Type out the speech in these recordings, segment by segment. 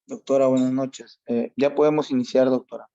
Doctora, buenas noches. Ya podemos iniciar, doctora.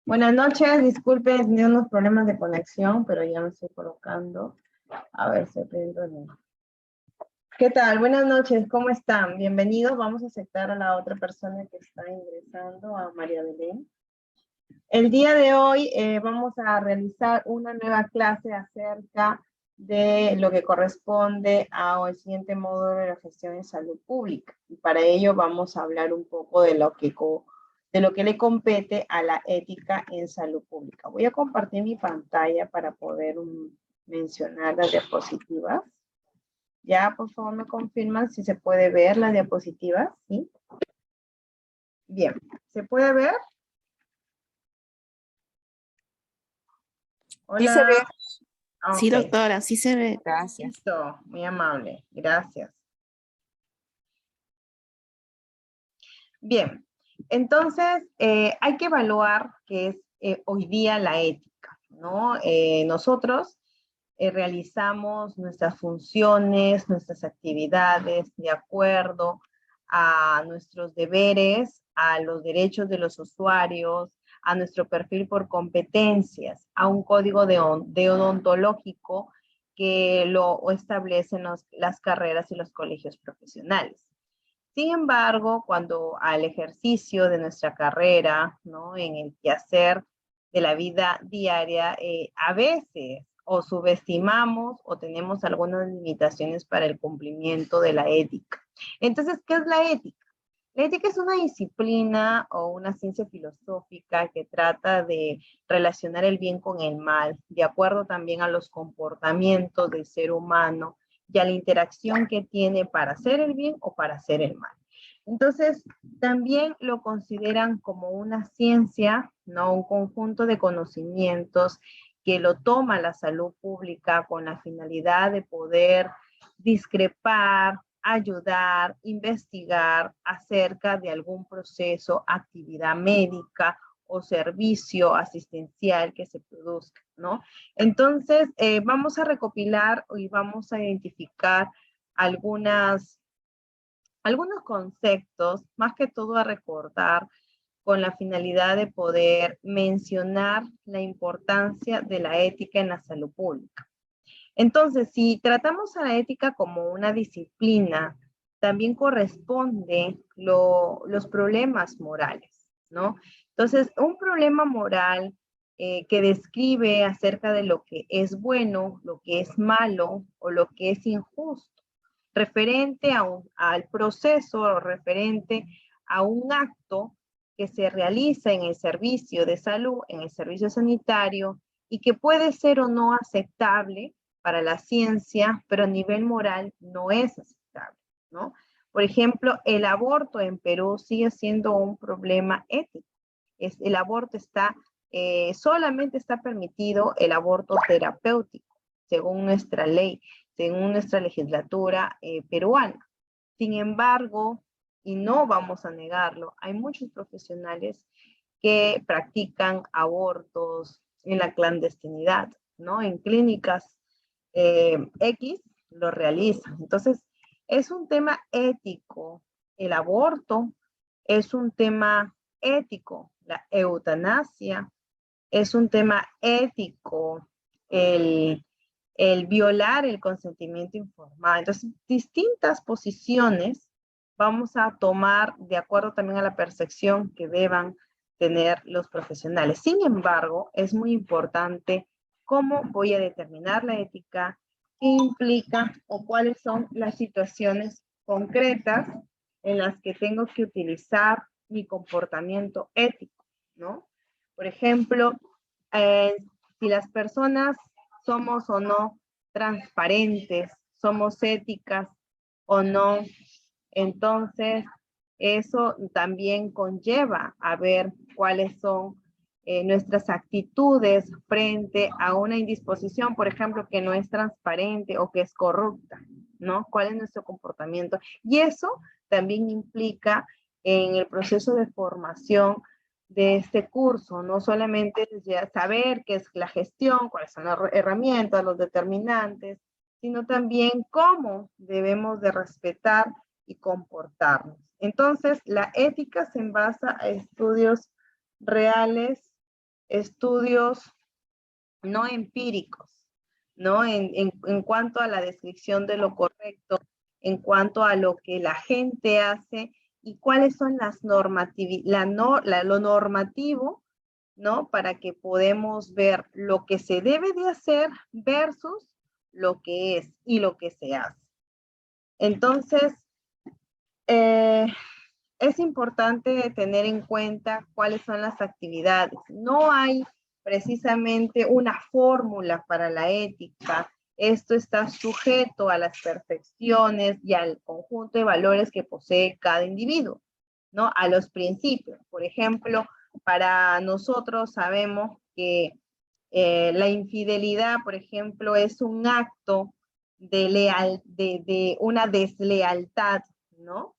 Buenas noches, disculpen, tenía unos problemas de conexión, pero ya me estoy colocando. A ver si aprendo bien. ¿Qué tal? Buenas noches, ¿cómo están? Bienvenidos. Vamos a aceptar a la otra persona que está ingresando, a María Belén. El día de hoy vamos a realizar una nueva clase acerca de lo que corresponde al siguiente módulo de la gestión en salud pública. Y para ello vamos a hablar un poco de lo que le compete a la ética en salud pública. Voy a compartir mi pantalla para poder mencionar las diapositivas. Ya, por favor, me confirman si se puede ver las diapositivas, ¿sí? Bien, ¿se puede ver? Hola. Sí se ve. Sí, Okay. Doctora, sí se ve. Gracias. Listo, muy amable. Gracias. Bien, entonces hay que evaluar qué es hoy día la ética, ¿no? Nosotros realizamos nuestras funciones, nuestras actividades de acuerdo a nuestros deberes, a los derechos de los usuarios, a nuestro perfil por competencias, a un código deontológico que lo establecen las carreras y los colegios profesionales. Sin embargo, cuando al ejercicio de nuestra carrera, ¿no? En el quehacer de la vida diaria, a veces o subestimamos o tenemos algunas limitaciones para el cumplimiento de la ética. Entonces, ¿qué es la ética? La ética es una disciplina o una ciencia filosófica que trata de relacionar el bien con el mal, de acuerdo también a los comportamientos del ser humano y a la interacción que tiene para hacer el bien o para hacer el mal. Entonces, también lo consideran como una ciencia, ¿no? Un conjunto de conocimientos que lo toma la salud pública con la finalidad de poder discrepar, ayudar, investigar acerca de algún proceso, actividad médica o servicio asistencial que se produzca, ¿no? Entonces, vamos a recopilar y vamos a identificar algunos conceptos, más que todo a recordar, con la finalidad de poder mencionar la importancia de la ética en la salud pública. Entonces, si tratamos a la ética como una disciplina, también corresponde los problemas morales, ¿no? Entonces, un problema moral que describe acerca de lo que es bueno, lo que es malo o lo que es injusto, referente al proceso o referente a un acto que se realiza en el servicio de salud, en el servicio sanitario, y que puede ser o no aceptable para la ciencia, pero a nivel moral no es aceptable, ¿no? Por ejemplo, el aborto en Perú sigue siendo un problema ético. El aborto solamente está permitido el aborto terapéutico, según nuestra ley, según nuestra legislatura peruana. Sin embargo, y no vamos a negarlo, hay muchos profesionales que practican abortos en la clandestinidad, ¿no? En clínicas X lo realizan. Entonces, es un tema ético. El aborto es un tema ético. La eutanasia es un tema ético. El violar el consentimiento informado. Entonces, distintas posiciones vamos a tomar de acuerdo también a la percepción que deban tener los profesionales. Sin embargo, es muy importante cómo voy a determinar la ética, qué implica o cuáles son las situaciones concretas en las que tengo que utilizar mi comportamiento ético, ¿no? Por ejemplo, si las personas somos o no transparentes, somos éticas o no, entonces eso también conlleva a ver cuáles son nuestras actitudes frente a una indisposición, por ejemplo, que no es transparente o que es corrupta, ¿no? ¿Cuál es nuestro comportamiento? Y eso también implica en el proceso de formación de este curso, no solamente ya saber qué es la gestión, cuáles son las herramientas, los determinantes, sino también cómo debemos de respetar y comportarnos. Entonces, la ética se basa a estudios reales, estudios no empíricos, ¿no? En cuanto a la descripción de lo correcto, en cuanto a lo que la gente hace y cuáles son las lo normativo, ¿no? Para que podamos ver lo que se debe de hacer versus lo que es y lo que se hace. Entonces, es importante tener en cuenta cuáles son las actividades. No hay precisamente una fórmula para la ética. Esto está sujeto a las perfecciones y al conjunto de valores que posee cada individuo, ¿no? A los principios. Por ejemplo, para nosotros sabemos que la infidelidad, por ejemplo, es un acto de una deslealtad, ¿no?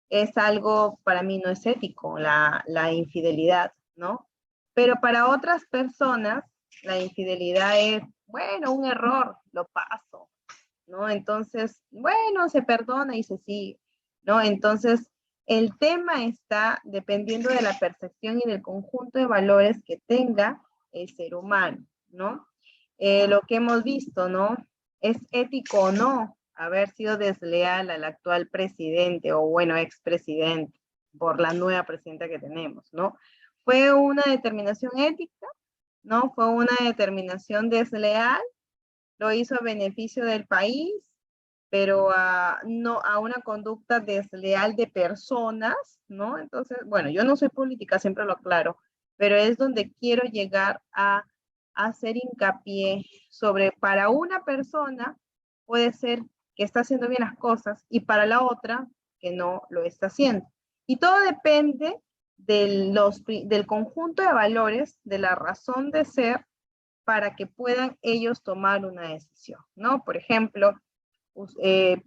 Es algo, para mí no es ético, la infidelidad, ¿no? Pero para otras personas, la infidelidad es, bueno, un error, lo paso, ¿no? Entonces, bueno, se perdona y se sigue, ¿no? Entonces, el tema está dependiendo de la percepción y del conjunto de valores que tenga el ser humano, ¿no? Lo que hemos visto, ¿no? ¿Es ético o no haber sido desleal al actual presidente o, bueno, expresidente por la nueva presidenta que tenemos, ¿no? ¿Fue una determinación ética? ¿No? ¿Fue una determinación desleal? ¿Lo hizo a beneficio del país? Pero no a una conducta desleal de personas, ¿no? Entonces, bueno, yo no soy política, siempre lo aclaro, pero es donde quiero llegar a hacer hincapié sobre para una persona puede ser que está haciendo bien las cosas y para la otra que no lo está haciendo. Y todo depende del conjunto de valores, de la razón de ser para que puedan ellos tomar una decisión, ¿no? Por ejemplo,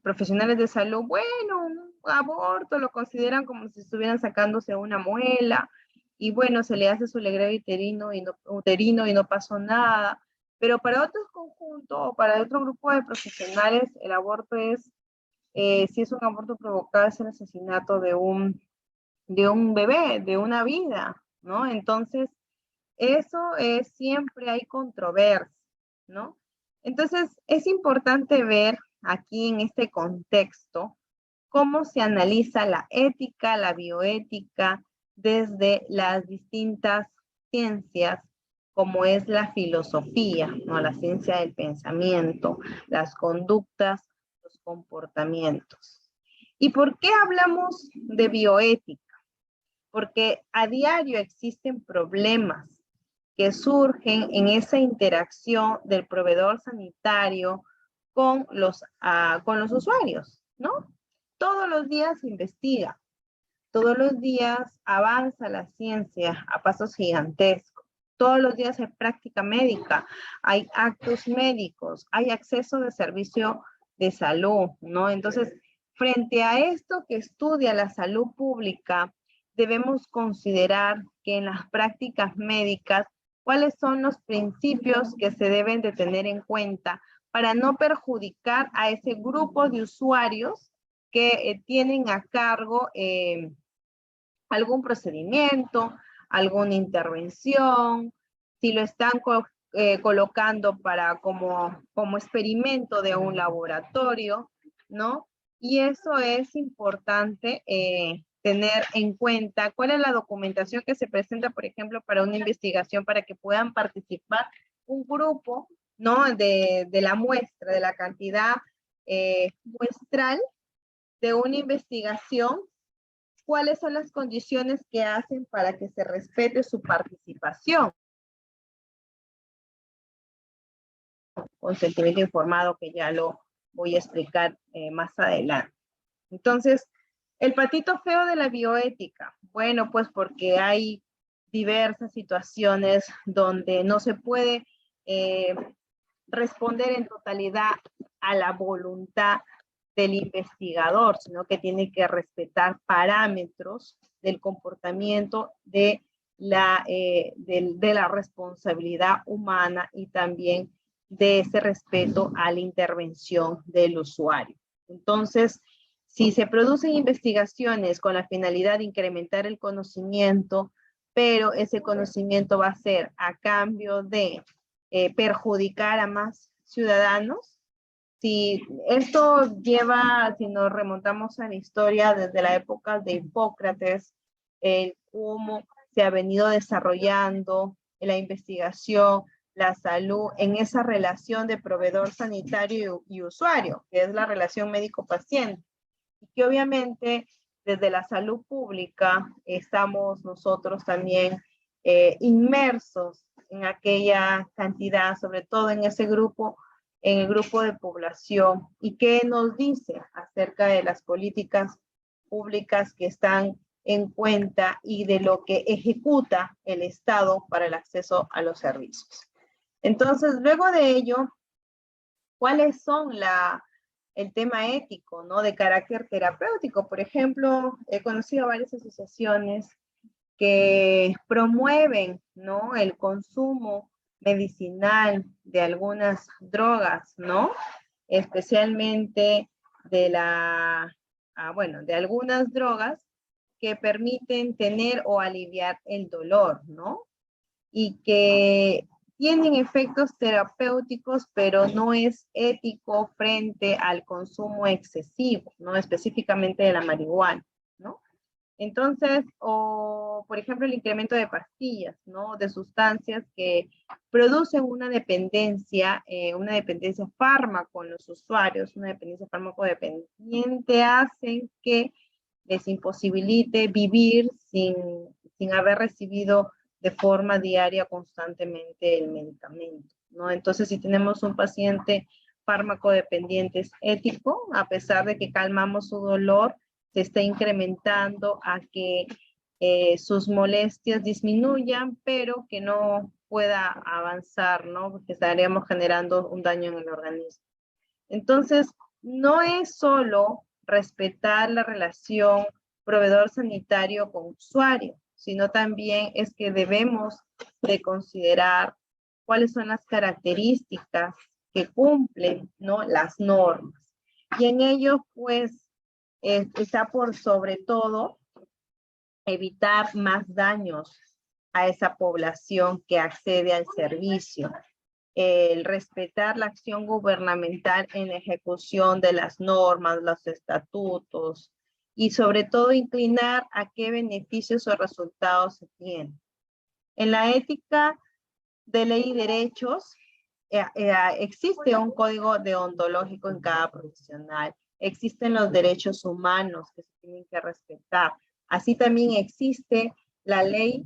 profesionales de salud, bueno, un aborto lo consideran como si estuvieran sacándose una muela, y bueno, se le hace su legrado uterino y no pasó nada. Pero para otros conjuntos o para otro grupo de profesionales, el aborto es, si es un aborto provocado, es el asesinato de un bebé, de una vida, ¿no? Entonces, eso es, siempre hay controversia, ¿no? Entonces, es importante ver aquí en este contexto cómo se analiza la ética, la bioética, desde las distintas ciencias, como es la filosofía, ¿no? La ciencia del pensamiento, las conductas, los comportamientos. ¿Y por qué hablamos de bioética? Porque a diario existen problemas que surgen en esa interacción del proveedor sanitario con los usuarios, ¿no? Todos los días se investiga, todos los días avanza la ciencia a pasos gigantescos, todos los días hay práctica médica, hay actos médicos, hay acceso de servicio de salud, ¿no? Entonces, frente a esto que estudia la salud pública, debemos considerar que en las prácticas médicas, ¿cuáles son los principios que se deben de tener en cuenta para no perjudicar a ese grupo de usuarios que tienen a cargo algún procedimiento, alguna intervención, si lo están colocando para como experimento de un laboratorio, ¿no? Y eso es importante tener en cuenta cuál es la documentación que se presenta, por ejemplo, para una investigación, para que puedan participar un grupo, ¿no? De la muestra, de la cantidad muestral de una investigación. ¿Cuáles son las condiciones que hacen para que se respete su participación? Consentimiento informado, que ya lo voy a explicar más adelante. Entonces, el patito feo de la bioética. Bueno, pues porque hay diversas situaciones donde no se puede responder en totalidad a la voluntad del investigador, sino que tiene que respetar parámetros del comportamiento de la responsabilidad humana y también de ese respeto a la intervención del usuario. Entonces, si se producen investigaciones con la finalidad de incrementar el conocimiento, pero ese conocimiento va a ser a cambio de perjudicar a más ciudadanos, si esto lleva, si nos remontamos a la historia desde la época de Hipócrates, cómo se ha venido desarrollando la investigación, la salud, en esa relación de proveedor sanitario y usuario, que es la relación médico-paciente. Y que obviamente desde la salud pública estamos nosotros también inmersos en aquella cantidad, sobre todo en ese grupo, en el grupo de población, y qué nos dice acerca de las políticas públicas que están en cuenta y de lo que ejecuta el Estado para el acceso a los servicios. Entonces, luego de ello, ¿cuáles son el tema ético, ¿no? De carácter terapéutico? Por ejemplo, he conocido varias asociaciones que promueven, ¿no? El consumo medicinal de algunas drogas, ¿no? Especialmente de algunas drogas que permiten tener o aliviar el dolor, ¿no? Y que tienen efectos terapéuticos, pero no es ético frente al consumo excesivo, ¿no? Específicamente de la marihuana, ¿no? Entonces, o por ejemplo, el incremento de pastillas, ¿no? De sustancias que producen una dependencia fármaco en los usuarios, una dependencia fármaco-dependiente, hacen que les imposibilite vivir sin haber recibido de forma diaria constantemente el medicamento, ¿no? Entonces, si tenemos un paciente fármaco dependiente, es ético, a pesar de que calmamos su dolor, se está incrementando a que sus molestias disminuyan, pero que no pueda avanzar, ¿no? Porque estaríamos generando un daño en el organismo. Entonces, no es solo respetar la relación proveedor sanitario con usuario, sino también es que debemos de considerar cuáles son las características que cumplen, ¿no? Las normas. Y en ello, pues, está por sobre todo evitar más daños a esa población que accede al servicio. El respetar la acción gubernamental en ejecución de las normas, los estatutos, y sobre todo inclinar a qué beneficios o resultados se tienen. En la ética de ley y derechos, existe un código deontológico en cada profesional. Existen los derechos humanos que se tienen que respetar. Así también existe la ley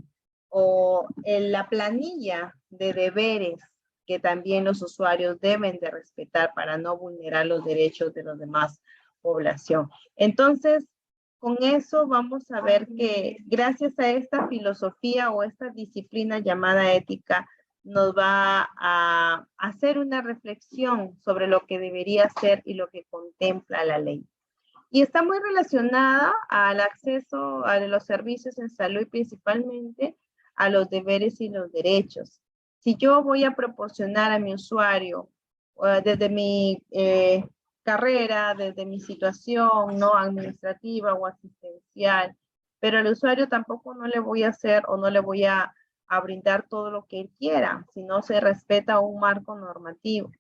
o la planilla de deberes que también los usuarios deben de respetar para no vulnerar los derechos de los demás población. Entonces, con eso vamos a ver que gracias a esta filosofía o esta disciplina llamada ética, nos va a hacer una reflexión sobre lo que debería ser y lo que contempla la ley. Y está muy relacionada al acceso a los servicios en salud y principalmente a los deberes y los derechos. Si yo voy a proporcionar a mi usuario desde mi carrera, desde mi situación, ¿no? Administrativa o asistencial, pero al usuario tampoco no le voy a hacer o no le voy a brindar todo lo que él quiera, si no se respeta un marco normativo.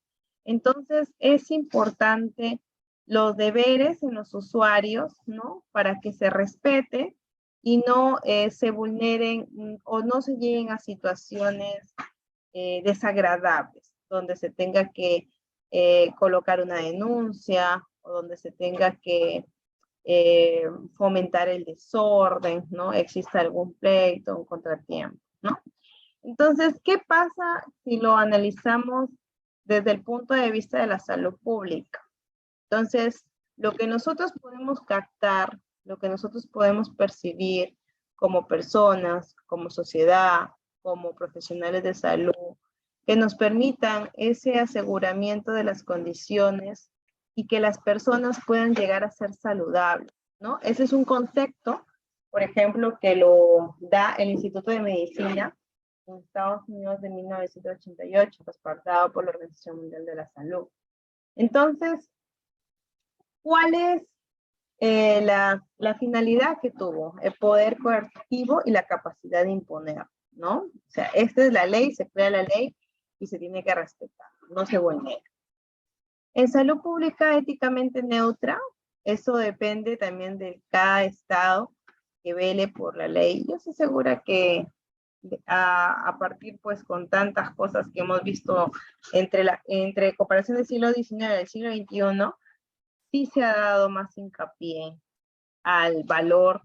Entonces, es importante los deberes en los usuarios, ¿no? Para que se respete y no se vulneren o no se lleguen a situaciones desagradables, donde se tenga que colocar una denuncia o donde se tenga que fomentar el desorden, ¿no? Exista algún pleito, un contratiempo, ¿no? Entonces, ¿qué pasa si lo analizamos desde el punto de vista de la salud pública? Entonces, lo que nosotros podemos captar, lo que nosotros podemos percibir como personas, como sociedad, como profesionales de salud, que nos permitan ese aseguramiento de las condiciones y que las personas puedan llegar a ser saludables, ¿no? Ese es un concepto, por ejemplo, que lo da el Instituto de Medicina en Estados Unidos de 1988, respaldado por la Organización Mundial de la Salud. Entonces, ¿cuál es la finalidad que tuvo? El poder coercitivo y la capacidad de imponer, ¿no? O sea, esta es la ley, se crea la ley y se tiene que respetar, no se vulnera. En salud pública éticamente neutra, eso depende también de cada estado que vele por la ley. Yo estoy segura que a partir, pues, con tantas cosas que hemos visto entre comparación del siglo XIX y del siglo XXI, sí se ha dado más hincapié al valor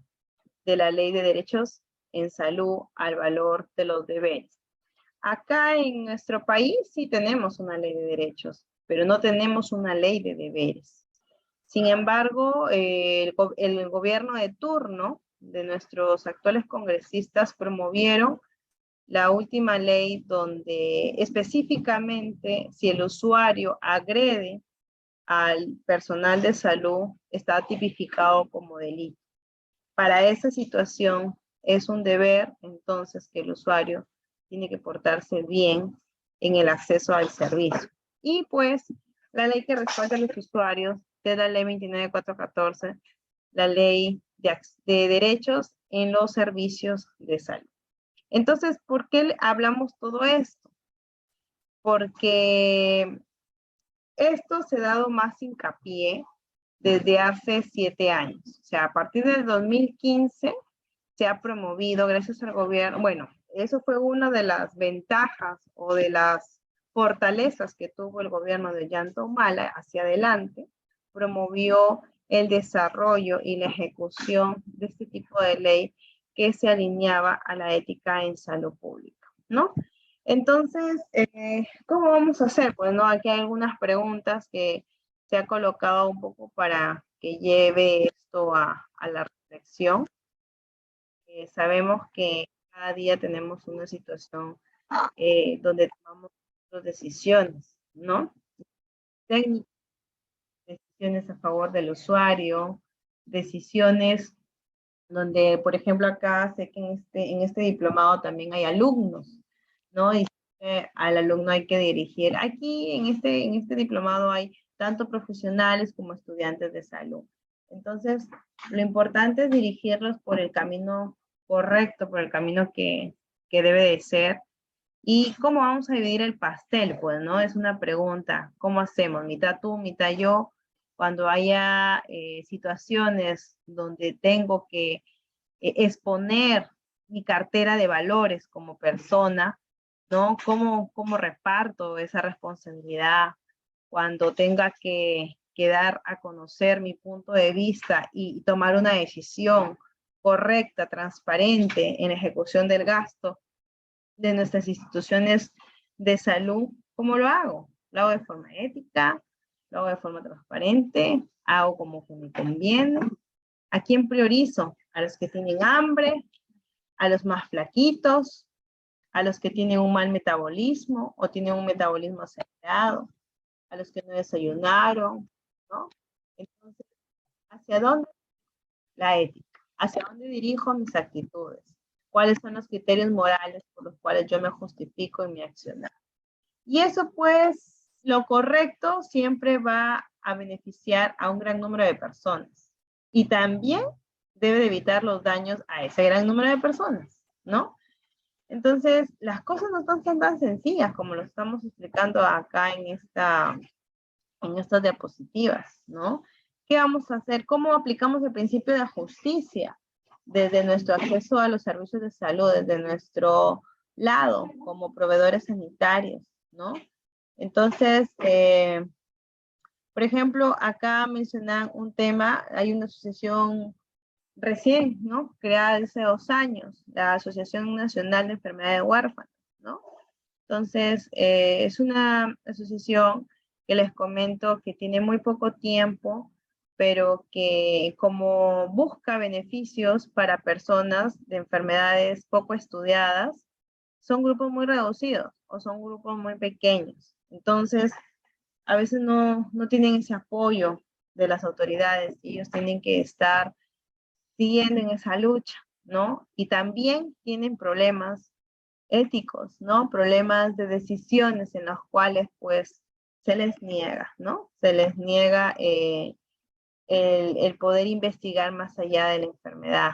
de la ley de derechos en salud, al valor de los deberes. Acá en nuestro país sí tenemos una ley de derechos, pero no tenemos una ley de deberes. Sin embargo, el gobierno de turno de nuestros actuales congresistas promovieron la última ley donde específicamente si el usuario agrede al personal de salud está tipificado como delito. Para esa situación es un deber entonces que el usuario tiene que portarse bien en el acceso al servicio. Y pues la ley que respalda a los usuarios es la ley 29414, la ley de derechos en los servicios de salud. Entonces, ¿por qué hablamos todo esto? Porque esto se ha dado más hincapié desde hace 7 años. O sea, a partir del 2015 se ha promovido gracias al gobierno. Bueno, eso fue una de las ventajas o de las fortalezas que tuvo el gobierno de Ollanta Humala hacia adelante. Promovió el desarrollo y la ejecución de este tipo de ley que se alineaba a la ética en salud pública, ¿no? Entonces, ¿cómo vamos a hacer? Pues no, aquí hay algunas preguntas que se ha colocado un poco para que lleve esto a la reflexión. Sabemos que cada día tenemos una situación donde tomamos decisiones, ¿no? Técnicas, decisiones a favor del usuario, decisiones donde, por ejemplo, acá sé que en este diplomado también hay alumnos, ¿no? Y al alumno hay que dirigir. Aquí en este diplomado hay tanto profesionales como estudiantes de salud. Entonces, lo importante es dirigirlos por el camino correcto, por el camino que debe de ser. ¿Y cómo vamos a dividir el pastel? Pues, ¿no? Es una pregunta. ¿Cómo hacemos? ¿Mitad tú, mitad yo? Cuando haya situaciones donde tengo que exponer mi cartera de valores como persona, ¿no? ¿Cómo reparto esa responsabilidad cuando tenga que dar a conocer mi punto de vista y tomar una decisión correcta, transparente en la ejecución del gasto de nuestras instituciones de salud? ¿Cómo lo hago? Lo hago de forma ética, lo hago de forma transparente, hago como que me conviene. ¿A quién priorizo? ¿A los que tienen hambre? ¿A los más flaquitos? ¿A los que tienen un mal metabolismo o tienen un metabolismo acelerado? ¿A los que no desayunaron? ¿No? Entonces, ¿hacia dónde? La ética. ¿Hacia dónde dirijo mis actitudes? ¿Cuáles son los criterios morales por los cuales yo me justifico en mi accionar? Y eso, pues, lo correcto siempre va a beneficiar a un gran número de personas. Y también debe de evitar los daños a ese gran número de personas, ¿no? Entonces, las cosas no son tan sencillas como lo estamos explicando acá en estas diapositivas, ¿no? ¿Qué vamos a hacer? ¿Cómo aplicamos el principio de justicia desde nuestro acceso a los servicios de salud, desde nuestro lado como proveedores sanitarios, ¿no? Entonces, por ejemplo, acá mencionan un tema, hay una asociación recién, ¿no? Creada hace 2 años, la Asociación Nacional de Enfermedades Huérfanas, ¿no? Entonces, es una asociación que les comento que tiene muy poco tiempo, pero que como busca beneficios para personas de enfermedades poco estudiadas, son grupos muy reducidos o son grupos muy pequeños. Entonces, a veces no tienen ese apoyo de las autoridades y ellos tienen que estar siguiendo en esa lucha, ¿no? Y también tienen problemas éticos, ¿no? Problemas de decisiones en los cuales, pues, se les niega, ¿no? Se les niega el poder investigar más allá de la enfermedad.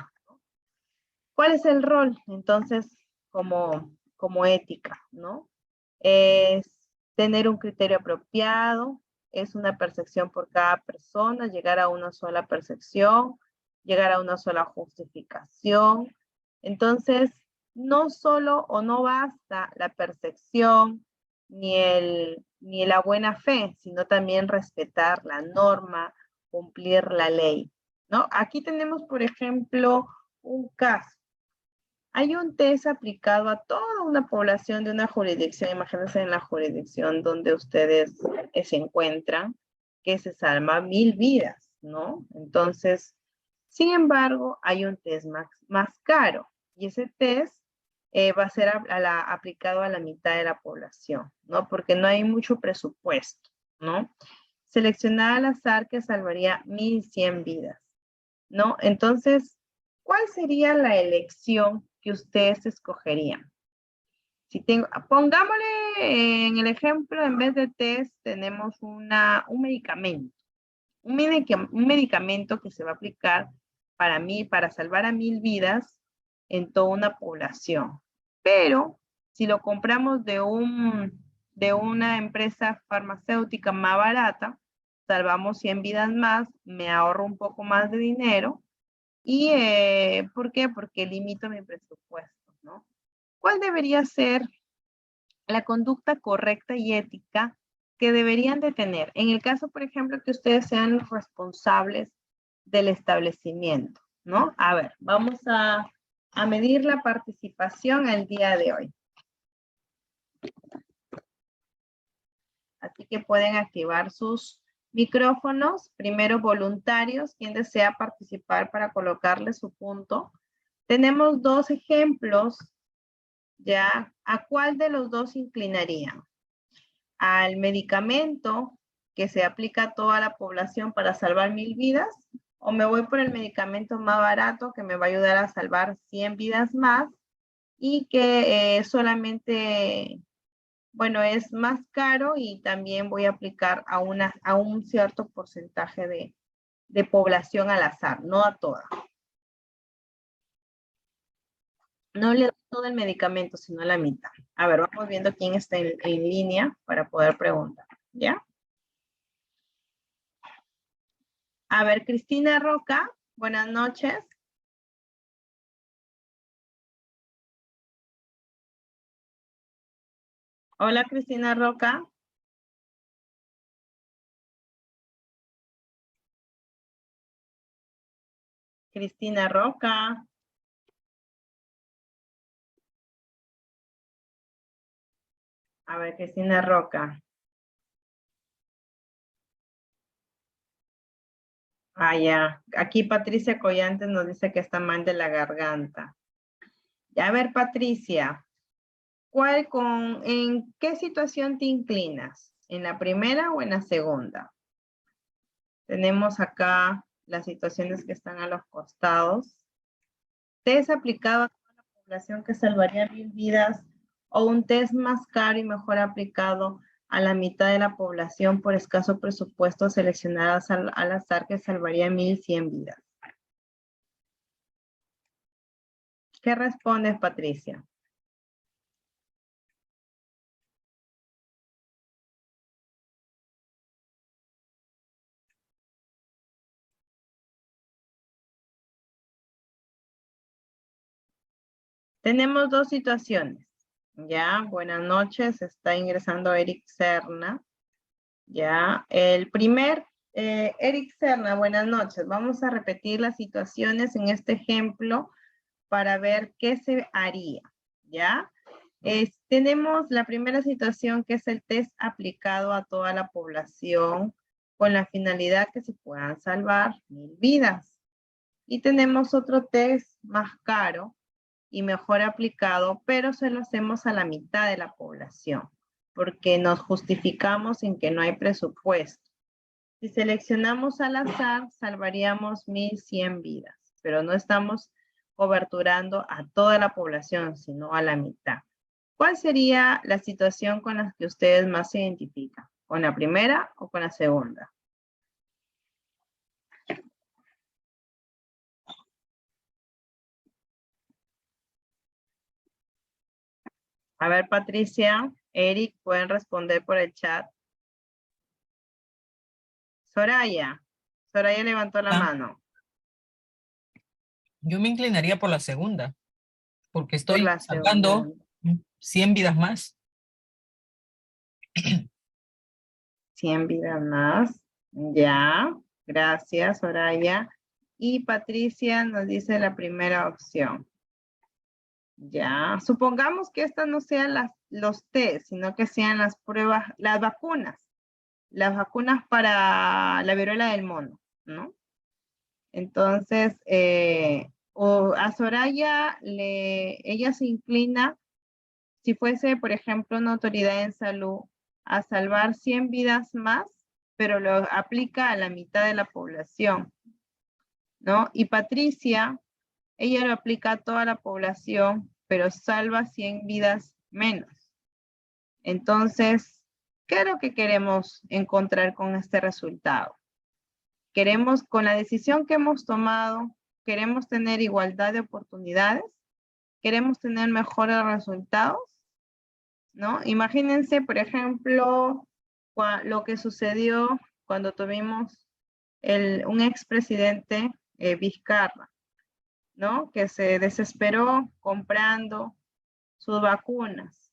¿Cuál es el rol, entonces, como ética, ¿no? Es tener un criterio apropiado, es una percepción por cada persona, llegar a una sola percepción, llegar a una sola justificación. Entonces, no solo o no basta la percepción ni la buena fe, sino también respetar la norma, cumplir la ley, ¿no? Aquí tenemos, por ejemplo, un caso. Hay un test aplicado a toda una población de una jurisdicción, imagínense en la jurisdicción donde ustedes se encuentran, que se salva 1000 vidas, ¿no? Entonces, sin embargo, hay un test más caro y ese test va a ser aplicado a la mitad de la población, ¿no? Porque no hay mucho presupuesto, ¿no? Seleccionar al azar que salvaría 1100 vidas, ¿no? Entonces, ¿cuál sería la elección que ustedes escogerían? Si pongámosle en el ejemplo, en vez de test, tenemos un medicamento. Un medicamento que se va a aplicar para salvar a 1000 vidas en toda una población. Pero, si lo compramos de una empresa farmacéutica más barata, salvamos 100 vidas más, me ahorro un poco más de dinero. ¿Y por qué? Porque limito mi presupuesto, ¿no? ¿Cuál debería ser la conducta correcta y ética que deberían de tener? En el caso, por ejemplo, que ustedes sean los responsables del establecimiento, ¿no? A ver, vamos a medir la participación el día de hoy. Así que pueden activar sus micrófonos, primero voluntarios, quien desea participar para colocarle su punto. Tenemos 2 ejemplos, ¿ya? ¿A cuál de los 2 inclinarían? ¿Al medicamento que se aplica a toda la población para salvar 1000 vidas? ¿O me voy por el medicamento más barato que me va a ayudar a salvar 100 vidas más y que solamente, bueno, es más caro y también voy a aplicar a un cierto porcentaje de población al azar, no a toda? No le doy todo el medicamento, sino la mitad. A ver, vamos viendo quién está en línea para poder preguntar, ¿ya? A ver, Cristina Roca, buenas noches. Hola, Cristina Roca. Cristina Roca. A ver, Cristina Roca. Ah, ya. Aquí Patricia Collantes nos dice que está mal de la garganta. A ver, Patricia, ¿en qué situación te inclinas? ¿En la primera o en la segunda? Tenemos acá las situaciones que están a los costados. ¿Test aplicado a toda la población que salvaría 1000 vidas o un test más caro y mejor aplicado a la mitad de la población por escaso presupuesto seleccionadas al azar que salvaría 1.100 vidas. ¿Qué respondes, Patricia? Tenemos dos situaciones. Ya, buenas noches, está ingresando Eric Serna. Ya, el primer, Eric Serna, buenas noches. Vamos a repetir las situaciones en este ejemplo para ver qué se haría. ¿Ya? Tenemos la primera situación que es el test aplicado a toda la población con la finalidad que se puedan salvar 1.000 vidas. Y tenemos otro test más caro y mejor aplicado, pero se lo hacemos a la mitad de la población, porque nos justificamos en que no hay presupuesto. Si seleccionamos al azar, salvaríamos 1.100 vidas, pero no estamos coberturando a toda la población, sino a la mitad. ¿Cuál sería la situación con la que ustedes más se identifican? ¿Con la primera o con la segunda? A ver, Patricia, Eric, pueden responder por el chat. Soraya levantó la mano. Yo me inclinaría por la segunda, porque Por estoy la salvando segunda. 100 vidas más. 100 vidas más. Ya, gracias, Soraya. Y Patricia nos dice la primera opción. Ya, supongamos que estas no sean los test, sino que sean las pruebas, las vacunas para la viruela del mono, ¿no? Entonces, a Soraya, ella se inclina, si fuese, por ejemplo, una autoridad en salud, a salvar 100 vidas más, pero lo aplica a la mitad de la población, ¿no? Y Patricia, ella lo aplica a toda la población, pero salva 100 vidas menos. Entonces, ¿qué es lo que queremos encontrar con este resultado? Queremos, con la decisión que hemos tomado, queremos tener igualdad de oportunidades, queremos tener mejores resultados, ¿no? Imagínense, por ejemplo, lo que sucedió cuando tuvimos un expresidente, Vizcarra, ¿no? Que se desesperó comprando sus vacunas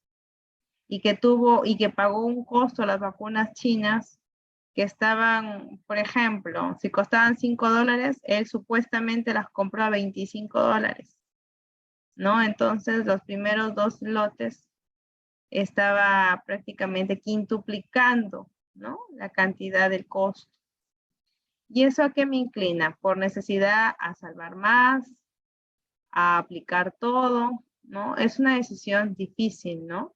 y que pagó un costo a las vacunas chinas que estaban, por ejemplo, si costaban $5, él supuestamente las compró a $25, ¿no? Entonces los primeros 2 lotes estaba prácticamente quintuplicando, ¿no? La cantidad del costo. ¿Y eso a qué me inclina? Por necesidad a salvar más, a aplicar todo, ¿no? Es una decisión difícil, ¿no?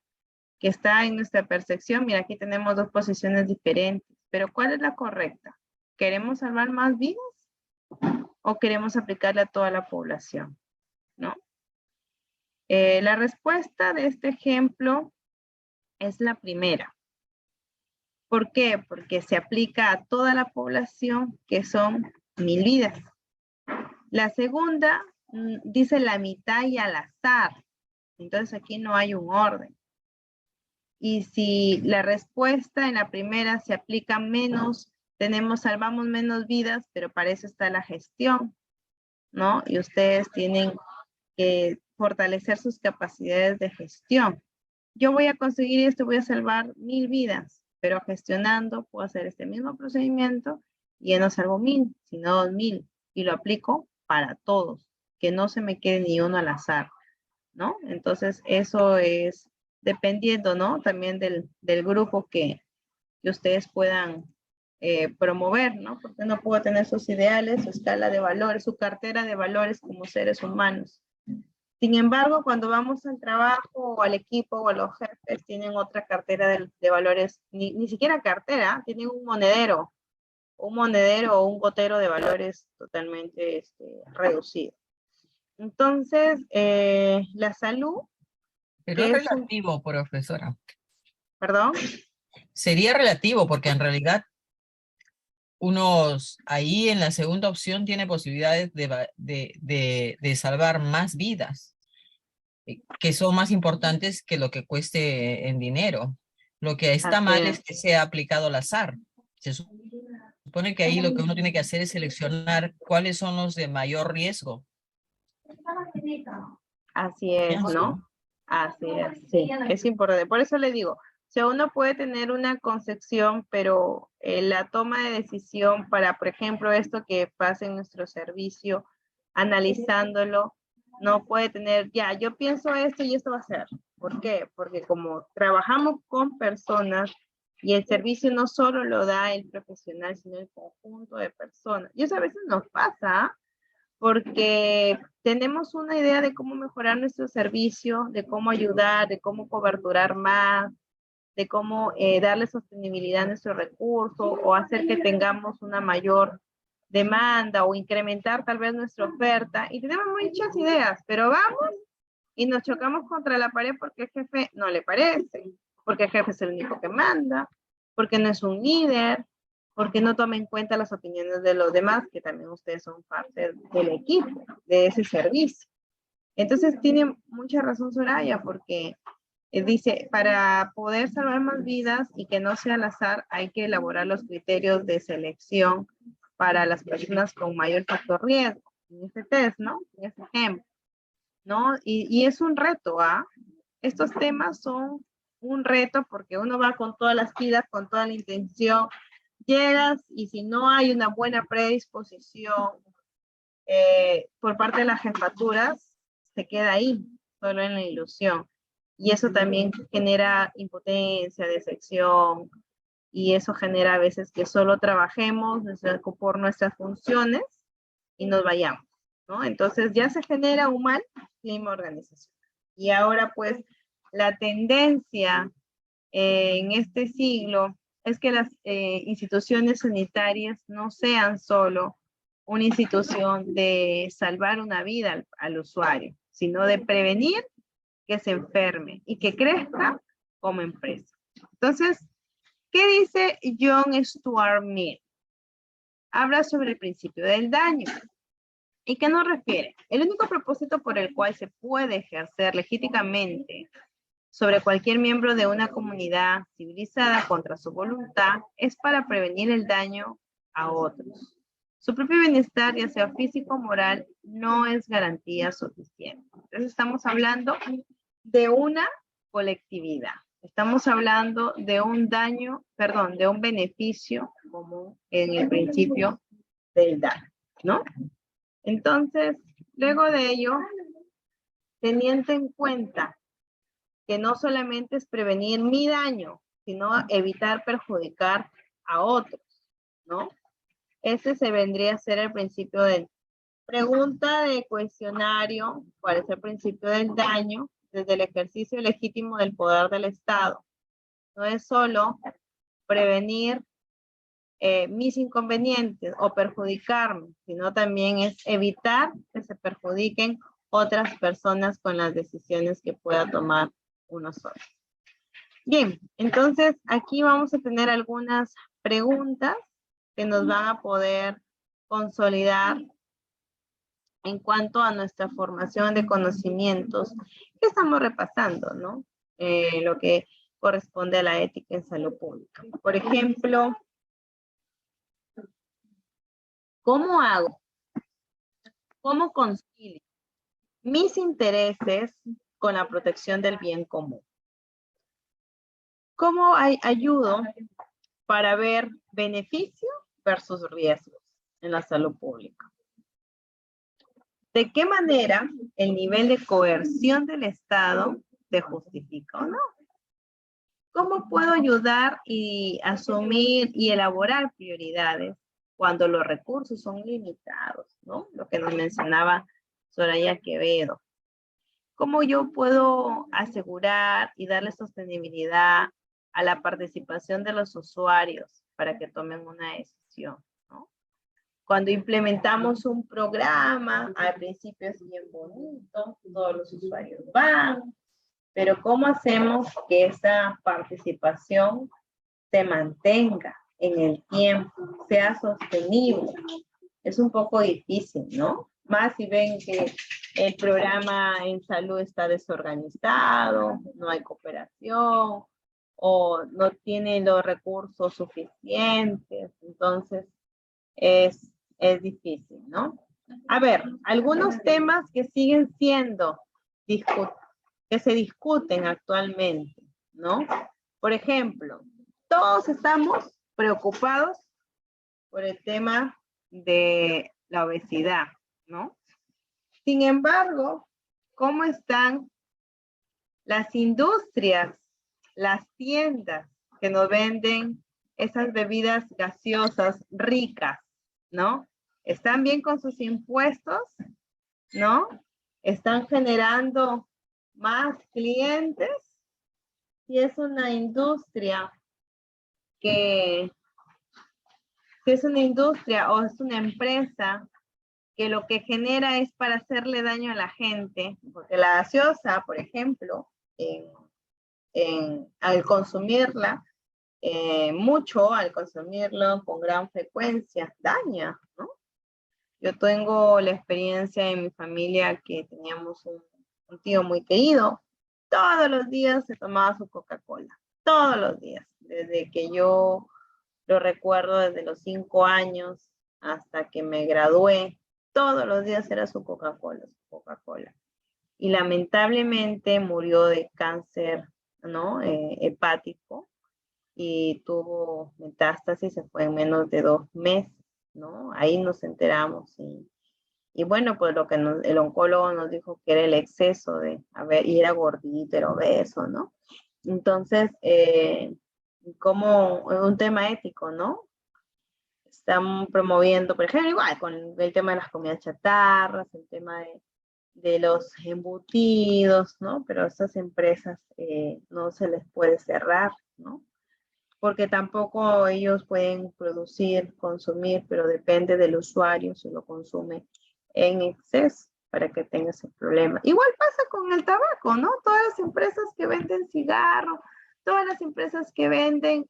Que está en nuestra percepción. Mira, aquí tenemos dos posiciones diferentes, pero ¿cuál es la correcta? ¿Queremos salvar más vidas o queremos aplicarle a toda la población? ¿No? La respuesta de este ejemplo es la primera. ¿Por qué? Porque se aplica a toda la población, que son 1.000 vidas. La segunda dice la mitad y al azar. Entonces aquí no hay un orden. Y si la respuesta en la primera se aplica menos, salvamos menos vidas, pero para eso está la gestión, ¿no? Y ustedes tienen que fortalecer sus capacidades de gestión. Yo voy a conseguir esto, voy a salvar 1.000 vidas, pero gestionando puedo hacer este mismo procedimiento y ya no salvo 1.000, sino 2.000, y lo aplico para todos, que no se me quede ni uno al azar, ¿no? Entonces eso es dependiendo, ¿no? También del grupo que ustedes puedan promover, ¿no? Porque uno puede tener sus ideales, su escala de valores, su cartera de valores como seres humanos. Sin embargo, cuando vamos al trabajo o al equipo o a los jefes, tienen otra cartera de valores, ni siquiera cartera, tienen un monedero o un gotero de valores totalmente reducido. Entonces, la salud... Pero es relativo, profesora. ¿Perdón? Sería relativo porque en realidad ahí en la segunda opción tiene posibilidades de salvar más vidas, que son más importantes que lo que cueste en dinero. Lo que está Así mal es. es que sea aplicado al azar. Se supone que ahí lo que uno tiene que hacer es seleccionar cuáles son los de mayor riesgo. Así es, Pienso. ¿no? Así es, sí, es importante. Por eso le digo, o sea, uno puede tener una concepción, pero la toma de decisión para, por ejemplo, esto que pasa en nuestro servicio, analizándolo, no puede tener, ya, yo pienso esto y esto va a ser. ¿Por qué? Porque como trabajamos con personas y el servicio no solo lo da el profesional, sino el conjunto de personas. Y eso a veces nos pasa, ¿ah? Porque tenemos una idea de cómo mejorar nuestro servicio, de cómo ayudar, de cómo coberturar más, de cómo darle sostenibilidad a nuestro recurso o hacer que tengamos una mayor demanda o incrementar tal vez nuestra oferta. Y tenemos muchas ideas, pero vamos y nos chocamos contra la pared porque el jefe no le parece, porque el jefe es el único que manda, porque no es un líder, porque no toma en cuenta las opiniones de los demás, que también ustedes son parte del equipo, de ese servicio. Entonces tiene mucha razón Soraya, porque dice, para poder salvar más vidas y que no sea al azar, hay que elaborar los criterios de selección para las personas con mayor factor riesgo, en este test, ¿no? En este ejemplo, ¿no? Y es un reto, ¿ah? Estos temas son un reto porque uno va con todas las pilas, con toda la intención, llegas y si no hay una buena predisposición por parte de las jefaturas, se queda ahí, solo en la ilusión. Y eso también genera impotencia, decepción, y eso genera a veces que solo trabajemos por nuestras funciones y nos vayamos, ¿no? Entonces ya se genera un mal clima organizacional. Y ahora pues la tendencia en este siglo es que las instituciones sanitarias no sean solo una institución de salvar una vida al usuario, sino de prevenir que se enferme y que crezca como empresa. Entonces, ¿qué dice John Stuart Mill? Habla sobre el principio del daño. ¿Y qué nos refiere? El único propósito por el cual se puede ejercer legítimamente sobre cualquier miembro de una comunidad civilizada contra su voluntad es para prevenir el daño a otros. Su propio bienestar, ya sea físico o moral, no es garantía suficiente. Entonces estamos hablando de una colectividad. Estamos hablando de un daño, perdón, de un beneficio común en el principio del daño, ¿no? Entonces, luego de ello, teniendo en cuenta que no solamente es prevenir mi daño, sino evitar perjudicar a otros, ¿no? Ese se vendría a ser el principio del pregunta de cuestionario, ¿cuál es el principio del daño? Desde el ejercicio legítimo del poder del Estado. No es solo prevenir mis inconvenientes o perjudicarme, sino también es evitar que se perjudiquen otras personas con las decisiones que pueda tomar uno solo. Bien, entonces aquí vamos a tener algunas preguntas que nos van a poder consolidar en cuanto a nuestra formación de conocimientos que estamos repasando, ¿no? Lo que corresponde a la ética en salud pública. Por ejemplo, ¿cómo hago? ¿Cómo concilio mis intereses con la protección del bien común? ¿Cómo ayudo para ver beneficio versus riesgos en la salud pública? ¿De qué manera el nivel de coerción del Estado se justifica o no? ¿Cómo puedo ayudar y asumir y elaborar prioridades cuando los recursos son limitados, ¿no? Lo que nos mencionaba Soraya Quevedo. ¿Cómo yo puedo asegurar y darle sostenibilidad a la participación de los usuarios para que tomen una decisión, ¿no? Cuando implementamos un programa, al principio es bien bonito, todos los usuarios van, pero ¿cómo hacemos que esa participación se mantenga en el tiempo, sea sostenible. Es un poco difícil, ¿no? Más si ven que el programa en salud está desorganizado, no hay cooperación, o no tiene los recursos suficientes, entonces es difícil, ¿no? A ver, algunos temas que siguen siendo que se discuten actualmente, ¿no? Por ejemplo, todos estamos preocupados por el tema de la obesidad, ¿no? Sin embargo, ¿cómo están las industrias, las tiendas que nos venden esas bebidas gaseosas ricas, ¿no? ¿Están bien con sus impuestos? ¿No? ¿Están generando más clientes? Si es una industria si es una industria o es una empresa que lo que genera es para hacerle daño a la gente, porque la gaseosa, por ejemplo, al consumirla mucho, al consumirlo con gran frecuencia, daña, ¿no? Yo tengo la experiencia en mi familia que teníamos un tío muy querido, todos los días se tomaba su Coca-Cola, todos los días, desde que yo lo recuerdo desde los 5 años hasta que me gradué, todos los días era su Coca-Cola, su Coca-Cola. Y lamentablemente murió de cáncer, ¿no? Hepático, y tuvo metástasis, se fue en menos de 2 meses, ¿no? Ahí nos enteramos y bueno, pues lo que el oncólogo nos dijo que era el exceso y era gordito, era obeso, ¿no? Entonces, como un tema ético, ¿no? Están promoviendo, por ejemplo, igual con el tema de las comidas chatarras, el tema de los embutidos, ¿no? Pero a estas empresas no se les puede cerrar, ¿no? Porque tampoco ellos pueden producir, consumir, pero depende del usuario si lo consume en exceso para que tenga ese problema. Igual pasa con el tabaco, ¿no? Todas las empresas que venden cigarros, todas las empresas que venden,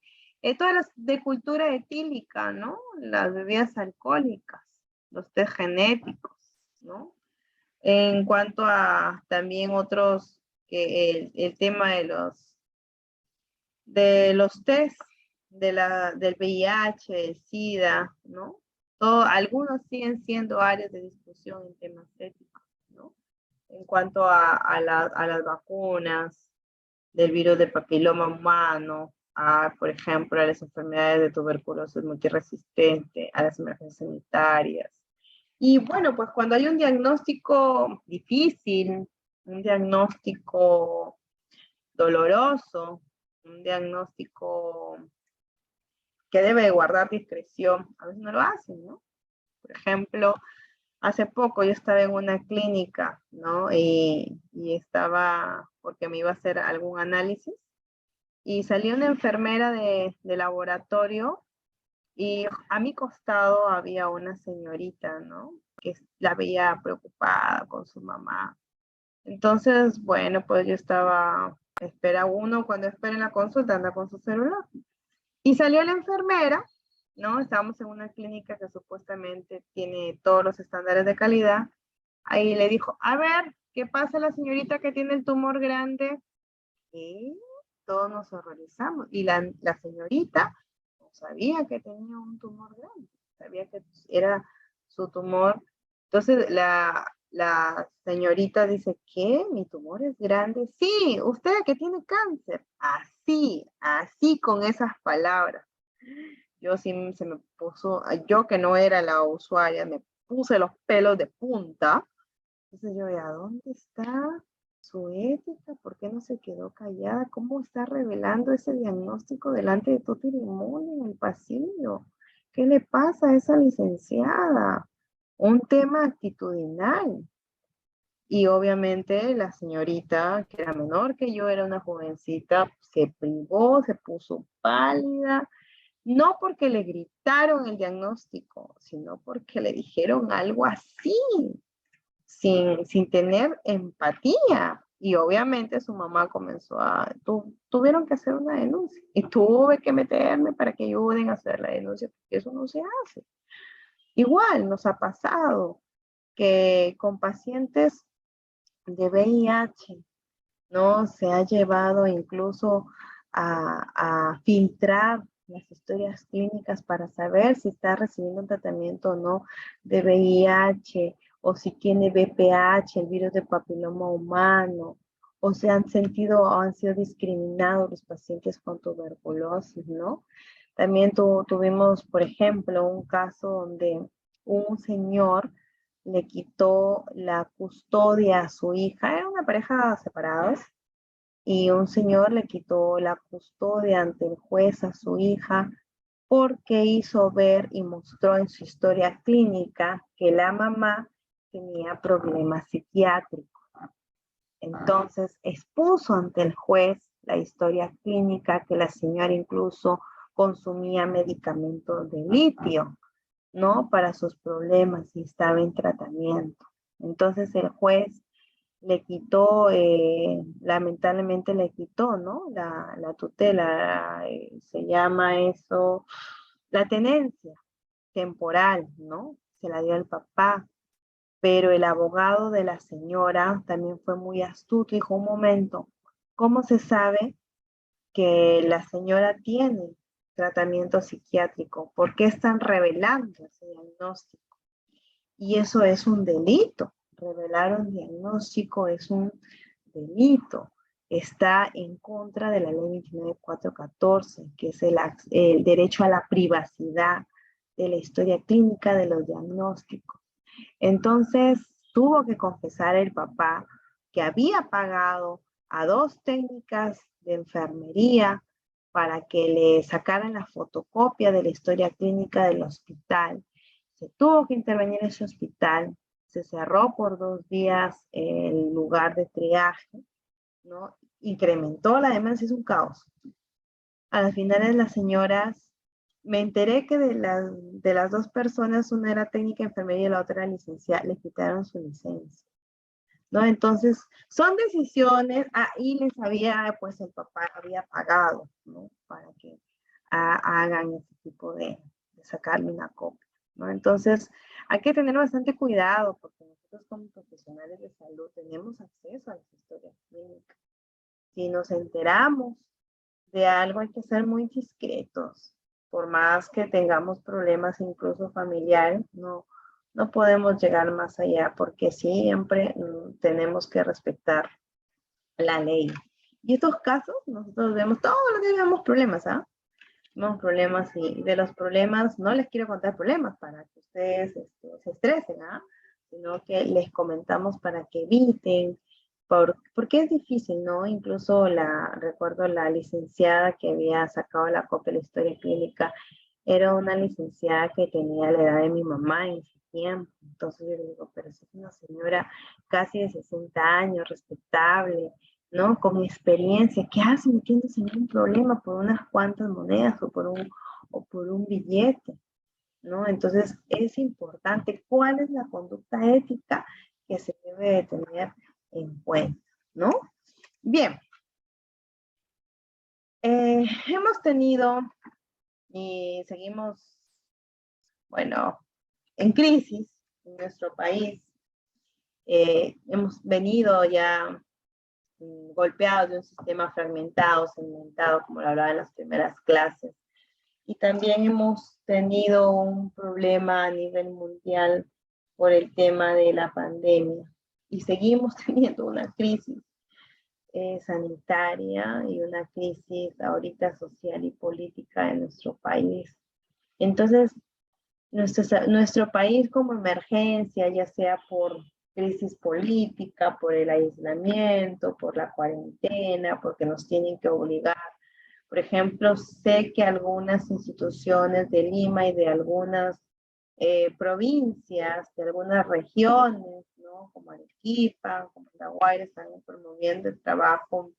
todas las de cultura etílica, ¿no? Las bebidas alcohólicas, los test genéticos, ¿no? En cuanto a también otros, el tema de los test del VIH, del SIDA, ¿no? Algunos siguen siendo áreas de discusión en temas éticos, ¿no? En cuanto a las vacunas, del virus del papiloma humano, por ejemplo, a las enfermedades de tuberculosis multiresistente, a las emergencias sanitarias. Y bueno, pues cuando hay un diagnóstico difícil, un diagnóstico doloroso, un diagnóstico que debe guardar discreción, a veces no lo hacen, ¿no? Por ejemplo, hace poco yo estaba en una clínica, ¿no? Y estaba, porque me iba a hacer algún análisis, y salió una enfermera de laboratorio, y a mi costado había una señorita, ¿no? Que la veía preocupada con su mamá. Entonces, bueno, pues yo estaba, cuando espera en la consulta anda con su celular. Y salió la enfermera, ¿no? Estábamos en una clínica que supuestamente tiene todos los estándares de calidad. Ahí le dijo, a ver, ¿qué pasa la señorita que tiene el tumor grande? Y todos nos horrorizamos. Y la señorita no sabía que tenía un tumor grande, sabía que era su tumor. Entonces la señorita dice, ¿qué? ¿Mi tumor es grande? Sí, usted que tiene cáncer. Así con esas palabras. Yo sí se me puso, yo que no era la usuaria, me puse los pelos de punta. Entonces yo, ¿a dónde está su ética? ¿Por qué no se quedó callada? ¿Cómo está revelando ese diagnóstico delante de todo el mundo en el pasillo? ¿Qué le pasa a esa licenciada? Un tema actitudinal. Y obviamente la señorita, que era menor que yo, era una jovencita, se privó, se puso pálida, no porque le gritaron el diagnóstico, sino porque le dijeron algo así, sin tener empatía, Y obviamente su mamá comenzó tuvieron que hacer una denuncia. Y tuve que meterme para que ayuden a hacer la denuncia, porque eso no se hace. Igual nos ha pasado que con pacientes de VIH, ¿no? Se ha llevado incluso a filtrar las historias clínicas para saber si está recibiendo un tratamiento o no de VIH, o si tiene VPH, el virus del papiloma humano, o se han sentido o han sido discriminados los pacientes con tuberculosis, ¿no? También tuvimos, por ejemplo, un caso donde un señor le quitó la custodia a su hija, era una pareja separados, y un señor le quitó la custodia ante el juez a su hija porque hizo ver y mostró en su historia clínica que la mamá tenía problemas psiquiátricos. Entonces expuso ante el juez la historia clínica que la señora incluso consumía medicamentos de litio, ¿no? Para sus problemas y estaba en tratamiento. Entonces el juez le quitó, lamentablemente le quitó, ¿no? La tutela, se llama eso, la tenencia temporal, ¿no? Se la dio al papá, pero el abogado de la señora también fue muy astuto, dijo, un momento, ¿cómo se sabe que la señora tiene tratamiento psiquiátrico? ¿Por qué están revelando ese diagnóstico? Y eso es un delito. Revelar un diagnóstico es un delito. Está en contra de la ley 29414, que es el derecho a la privacidad de la historia clínica de los diagnósticos. Entonces, tuvo que confesar el papá que había pagado a 2 técnicas de enfermería para que le sacaran la fotocopia de la historia clínica del hospital. Se tuvo que intervenir en ese hospital, se cerró por 2 días el lugar de triaje, ¿no? Incrementó la demanda, es un caos. A las finales las señoras, me enteré que de las 2 personas, una era técnica de enfermería y la otra era licenciada, le quitaron su licencia, ¿no? Entonces, son decisiones, y les había, pues el papá había pagado, ¿no? Para que hagan ese tipo de sacarle una copia, ¿no? Entonces, hay que tener bastante cuidado, porque nosotros como profesionales de salud tenemos acceso a las historias clínicas. Si nos enteramos de algo, hay que ser muy discretos. Por más que tengamos problemas incluso familiares, no podemos llegar más allá, porque siempre tenemos que respetar la ley. Y estos casos, nosotros vemos, todos los días vemos problemas, ¿ah? Vemos problemas, y de los problemas, no les quiero contar problemas para que ustedes se estresen, ¿ah? Sino que les comentamos para que eviten, porque es difícil, ¿no? Incluso recuerdo la licenciada que había sacado la copia de la historia clínica, era una licenciada que tenía la edad de mi mamá en ese tiempo. Entonces yo le digo, pero es una señora casi de 60 años, respetable, ¿no? Con experiencia, ¿qué hace metiéndose en un problema por unas cuantas monedas o por un billete, ¿no? Entonces es importante cuál es la conducta ética que se debe de tener en cuenta, ¿no? Bien. Hemos tenido y seguimos, bueno, en crisis en nuestro país. Hemos venido ya golpeados de un sistema fragmentado, segmentado, como lo hablaba en las primeras clases. Y también hemos tenido un problema a nivel mundial por el tema de la pandemia. Y seguimos teniendo una crisis sanitaria y una crisis ahorita social y política en nuestro país. Entonces, nuestro país como emergencia, ya sea por crisis política, por el aislamiento, por la cuarentena, porque nos tienen que obligar. Por ejemplo, sé que algunas instituciones de Lima y de algunas provincias, de algunas regiones, ¿no? Como Arequipa, como La Guaira, están promoviendo el trabajo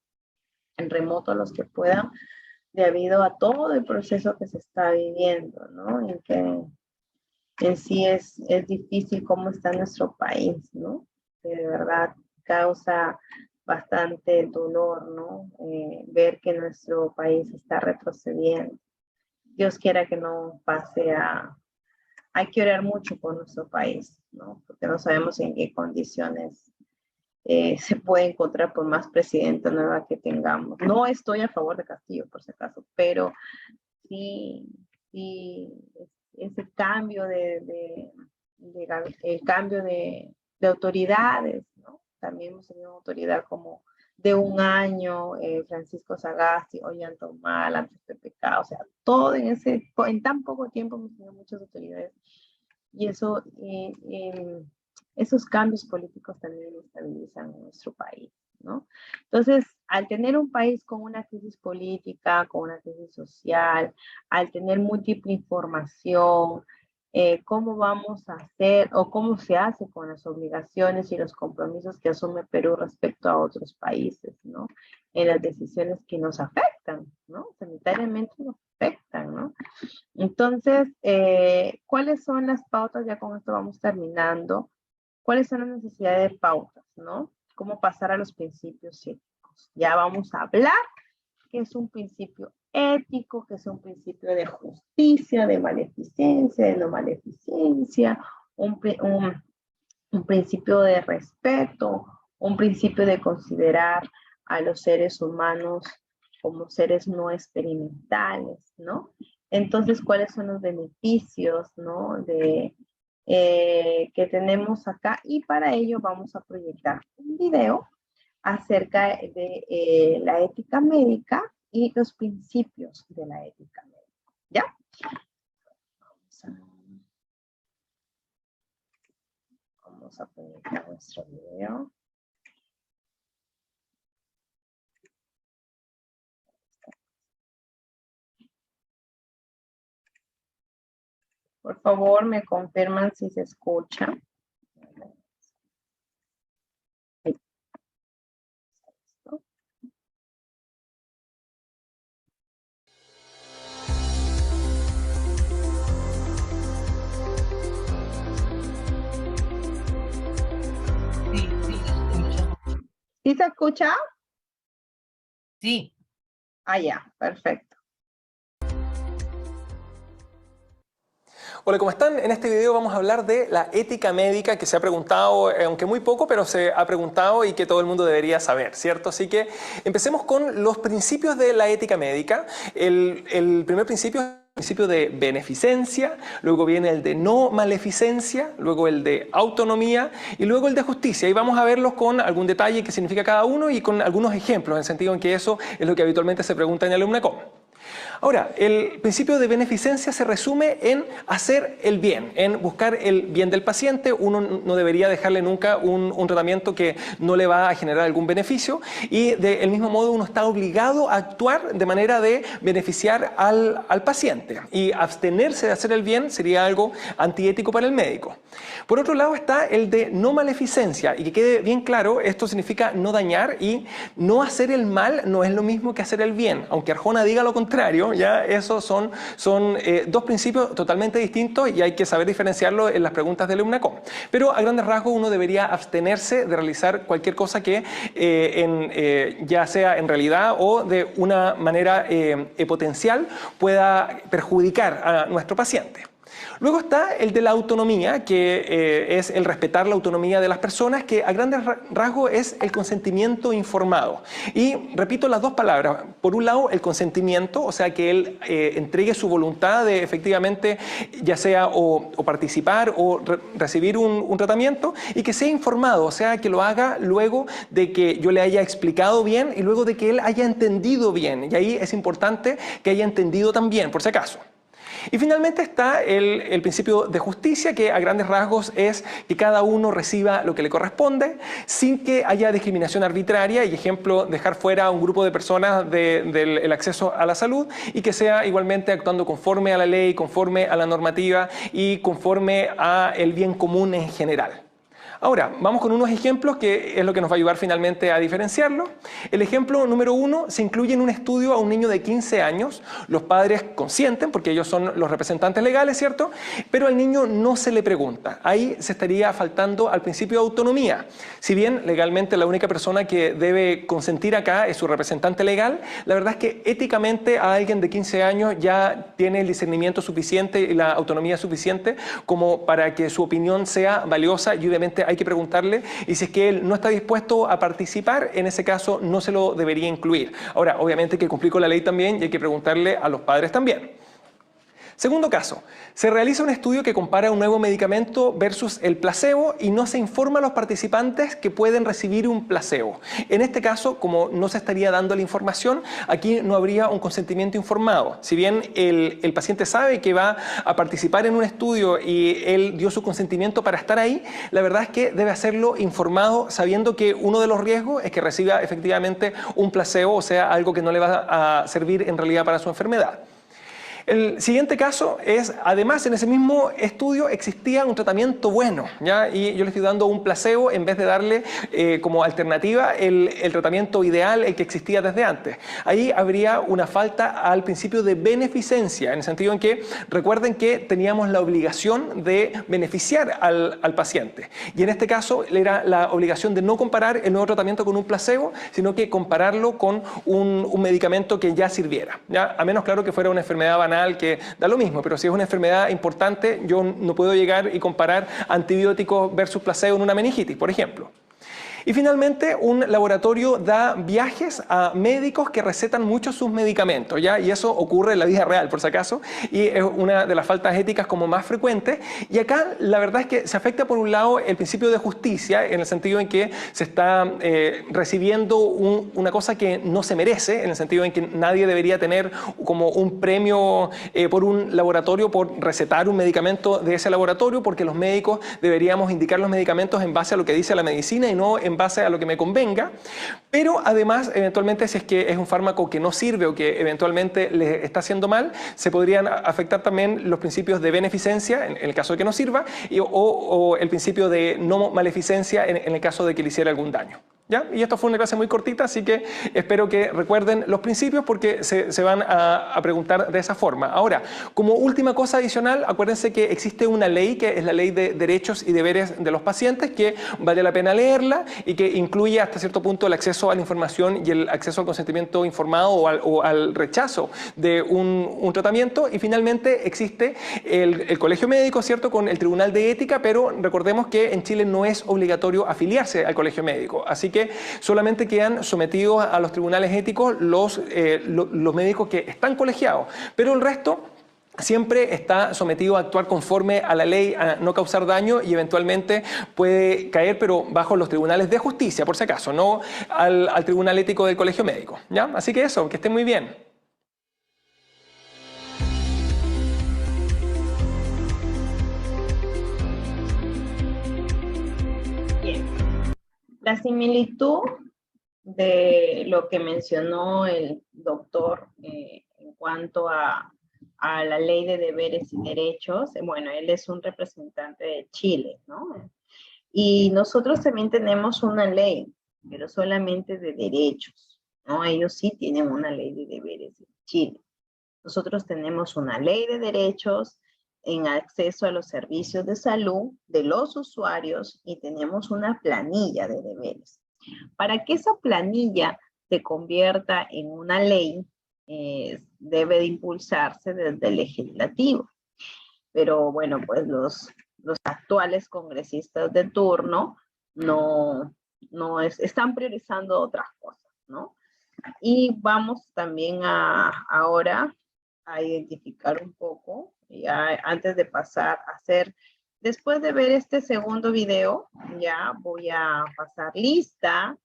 en remoto a los que puedan, debido a todo el proceso que se está viviendo, ¿no? En que en sí es difícil cómo está nuestro país, ¿no? Que de verdad causa bastante dolor, ¿no? Ver que nuestro país está retrocediendo. Dios quiera que no pase a... Hay que orar mucho por nuestro país, ¿no? Porque no sabemos en qué condiciones se puede encontrar por más presidenta nueva que tengamos. No estoy a favor de Castillo, por si acaso, pero sí, ese cambio el cambio de autoridades, ¿no? También hemos tenido una autoridad como de un año, Francisco Sagasti, Ollantomal, antes PPK, o sea, todo en tan poco tiempo hemos tenido muchas autoridades y eso, esos cambios políticos también estabilizan nuestro país, ¿no? Entonces, al tener un país con una crisis política, con una crisis social, al tener múltiple información, cómo vamos a hacer o cómo se hace con las obligaciones y los compromisos que asume Perú respecto a otros países, ¿no? En las decisiones que nos afectan, ¿no? Sanitariamente nos afectan, ¿no? Entonces, ¿cuáles son las pautas? Ya con esto vamos terminando. ¿Cuáles son las necesidades de pautas, no? ¿Cómo pasar a los principios éticos? Ya vamos a hablar qué es un principio ético, qué es un principio de justicia, de maleficencia, de no maleficencia, un principio de respeto, un principio de considerar a los seres humanos como seres no experimentales, ¿no? Entonces, ¿cuáles son los beneficios, ¿no? Que tenemos acá? Y para ello vamos a proyectar un video acerca de la ética médica y los principios de la ética médica. ¿Ya? Vamos a proyectar nuestro video. Por favor, me confirman si se escucha. ¿Sí se escucha? Sí. Ah, ya, perfecto. Hola, ¿cómo están? En este video vamos a hablar de la ética médica que se ha preguntado, aunque muy poco, pero se ha preguntado y que todo el mundo debería saber, ¿cierto? Así que empecemos con los principios de la ética médica. El primer principio es el principio de beneficencia, luego viene el de no maleficencia, luego el de autonomía y luego el de justicia. Y vamos a verlos con algún detalle que significa cada uno y con algunos ejemplos, en el sentido en que eso es lo que habitualmente se pregunta en el Alumnacom. Ahora, el principio de beneficencia se resume en hacer el bien, en buscar el bien del paciente. Uno no debería dejarle nunca un tratamiento que no le va a generar algún beneficio y del mismo modo uno está obligado a actuar de manera de beneficiar al paciente, y abstenerse de hacer el bien sería algo antiético para el médico. Por otro lado está el de no maleficencia, y que quede bien claro, esto significa no dañar, y no hacer el mal no es lo mismo que hacer el bien, aunque Arjona diga lo contrario. Ya esos son dos principios totalmente distintos y hay que saber diferenciarlo en las preguntas del UNACOM. Pero a grandes rasgos uno debería abstenerse de realizar cualquier cosa que ya sea en realidad o de una manera potencial pueda perjudicar a nuestro paciente. Luego está el de la autonomía, que es el respetar la autonomía de las personas, que a grandes rasgos es el consentimiento informado. Y repito las dos palabras. Por un lado, el consentimiento, o sea, que él entregue su voluntad de efectivamente, ya sea o participar o recibir un tratamiento, y que sea informado, o sea, que lo haga luego de que yo le haya explicado bien y luego de que él haya entendido bien. Y ahí es importante que haya entendido también, por si acaso. Y finalmente está el principio de justicia, que a grandes rasgos es que cada uno reciba lo que le corresponde sin que haya discriminación arbitraria, y ejemplo, dejar fuera a un grupo de personas del acceso a la salud, y que sea igualmente actuando conforme a la ley, conforme a la normativa y conforme a el bien común en general. Ahora, vamos con unos ejemplos que es lo que nos va a ayudar finalmente a diferenciarlo. El ejemplo número 1, se incluye en un estudio a un niño de 15 años. Los padres consienten, porque ellos son los representantes legales, ¿cierto? Pero al niño no se le pregunta. Ahí se estaría faltando al principio de autonomía. Si bien legalmente la única persona que debe consentir acá es su representante legal, la verdad es que éticamente a alguien de 15 años ya tiene el discernimiento suficiente y la autonomía suficiente como para que su opinión sea valiosa, y obviamente hay que preguntarle, y si es que él no está dispuesto a participar, en ese caso no se lo debería incluir. Ahora, obviamente hay que cumplir con la ley también y hay que preguntarle a los padres también. Segundo caso, se realiza un estudio que compara un nuevo medicamento versus el placebo y no se informa a los participantes que pueden recibir un placebo. En este caso, como no se estaría dando la información, aquí no habría un consentimiento informado. Si bien el paciente sabe que va a participar en un estudio y él dio su consentimiento para estar ahí, la verdad es que debe hacerlo informado, sabiendo que uno de los riesgos es que reciba efectivamente un placebo, o sea, algo que no le va a servir en realidad para su enfermedad. El siguiente caso es, además en ese mismo estudio existía un tratamiento bueno, ¿ya? Y yo le estoy dando un placebo en vez de darle como alternativa el tratamiento ideal, el que existía desde antes. Ahí habría una falta al principio de beneficencia, en el sentido en que recuerden que teníamos la obligación de beneficiar al paciente. Y en este caso era la obligación de no comparar el nuevo tratamiento con un placebo, sino que compararlo con un medicamento que ya sirviera, ¿ya? A menos, claro, que fuera una enfermedad banal, que da lo mismo, pero si es una enfermedad importante, yo no puedo llegar y comparar antibióticos versus placebo en una meningitis, por ejemplo. Y finalmente, un laboratorio da viajes a médicos que recetan muchos sus medicamentos, ¿ya? Y eso ocurre en la vida real, por si acaso, y es una de las faltas éticas como más frecuentes. Y acá la verdad es que se afecta por un lado el principio de justicia, en el sentido en que se está recibiendo una cosa que no se merece, en el sentido en que nadie debería tener como un premio por un laboratorio por recetar un medicamento de ese laboratorio, porque los médicos deberíamos indicar los medicamentos en base a lo que dice la medicina y no en base a lo que me convenga. Pero además, eventualmente, si es que es un fármaco que no sirve o que eventualmente le está haciendo mal, se podrían afectar también los principios de beneficencia en el caso de que no sirva, o el principio de no maleficencia en el caso de que le hiciera algún daño, ¿ya? Y esto fue una clase muy cortita, así que espero que recuerden los principios, porque se van a preguntar de esa forma. Ahora, como última cosa adicional, acuérdense que existe una ley, que es la Ley de Derechos y Deberes de los Pacientes, que vale la pena leerla y que incluye hasta cierto punto el acceso a la información y el acceso al consentimiento informado o al rechazo de un tratamiento. Y finalmente existe el colegio médico, ¿cierto?, con el Tribunal de Ética, pero recordemos que en Chile no es obligatorio afiliarse al colegio médico, así que solamente quedan sometidos a los tribunales éticos los médicos que están colegiados, pero el resto siempre está sometido a actuar conforme a la ley, a no causar daño, y eventualmente puede caer, pero bajo los tribunales de justicia, por si acaso, no al tribunal ético del colegio médico, ¿ya? Así que eso, que estén muy bien. Bien. La similitud de lo que mencionó el doctor en cuanto a la ley de deberes y derechos, bueno, él es un representante de Chile, ¿no? Y nosotros también tenemos una ley, pero solamente de derechos, ¿no? Ellos sí tienen una ley de deberes en Chile. Nosotros tenemos una ley de derechos en acceso a los servicios de salud de los usuarios y tenemos una planilla de deberes. Para que esa planilla se convierta en una ley, debe de impulsarse desde el legislativo. Pero bueno, pues los actuales congresistas de turno están priorizando otras cosas, ¿no? Y vamos también ahora a identificar un poco, ya antes de pasar a hacer, después de ver este segundo video, ya voy a pasar lista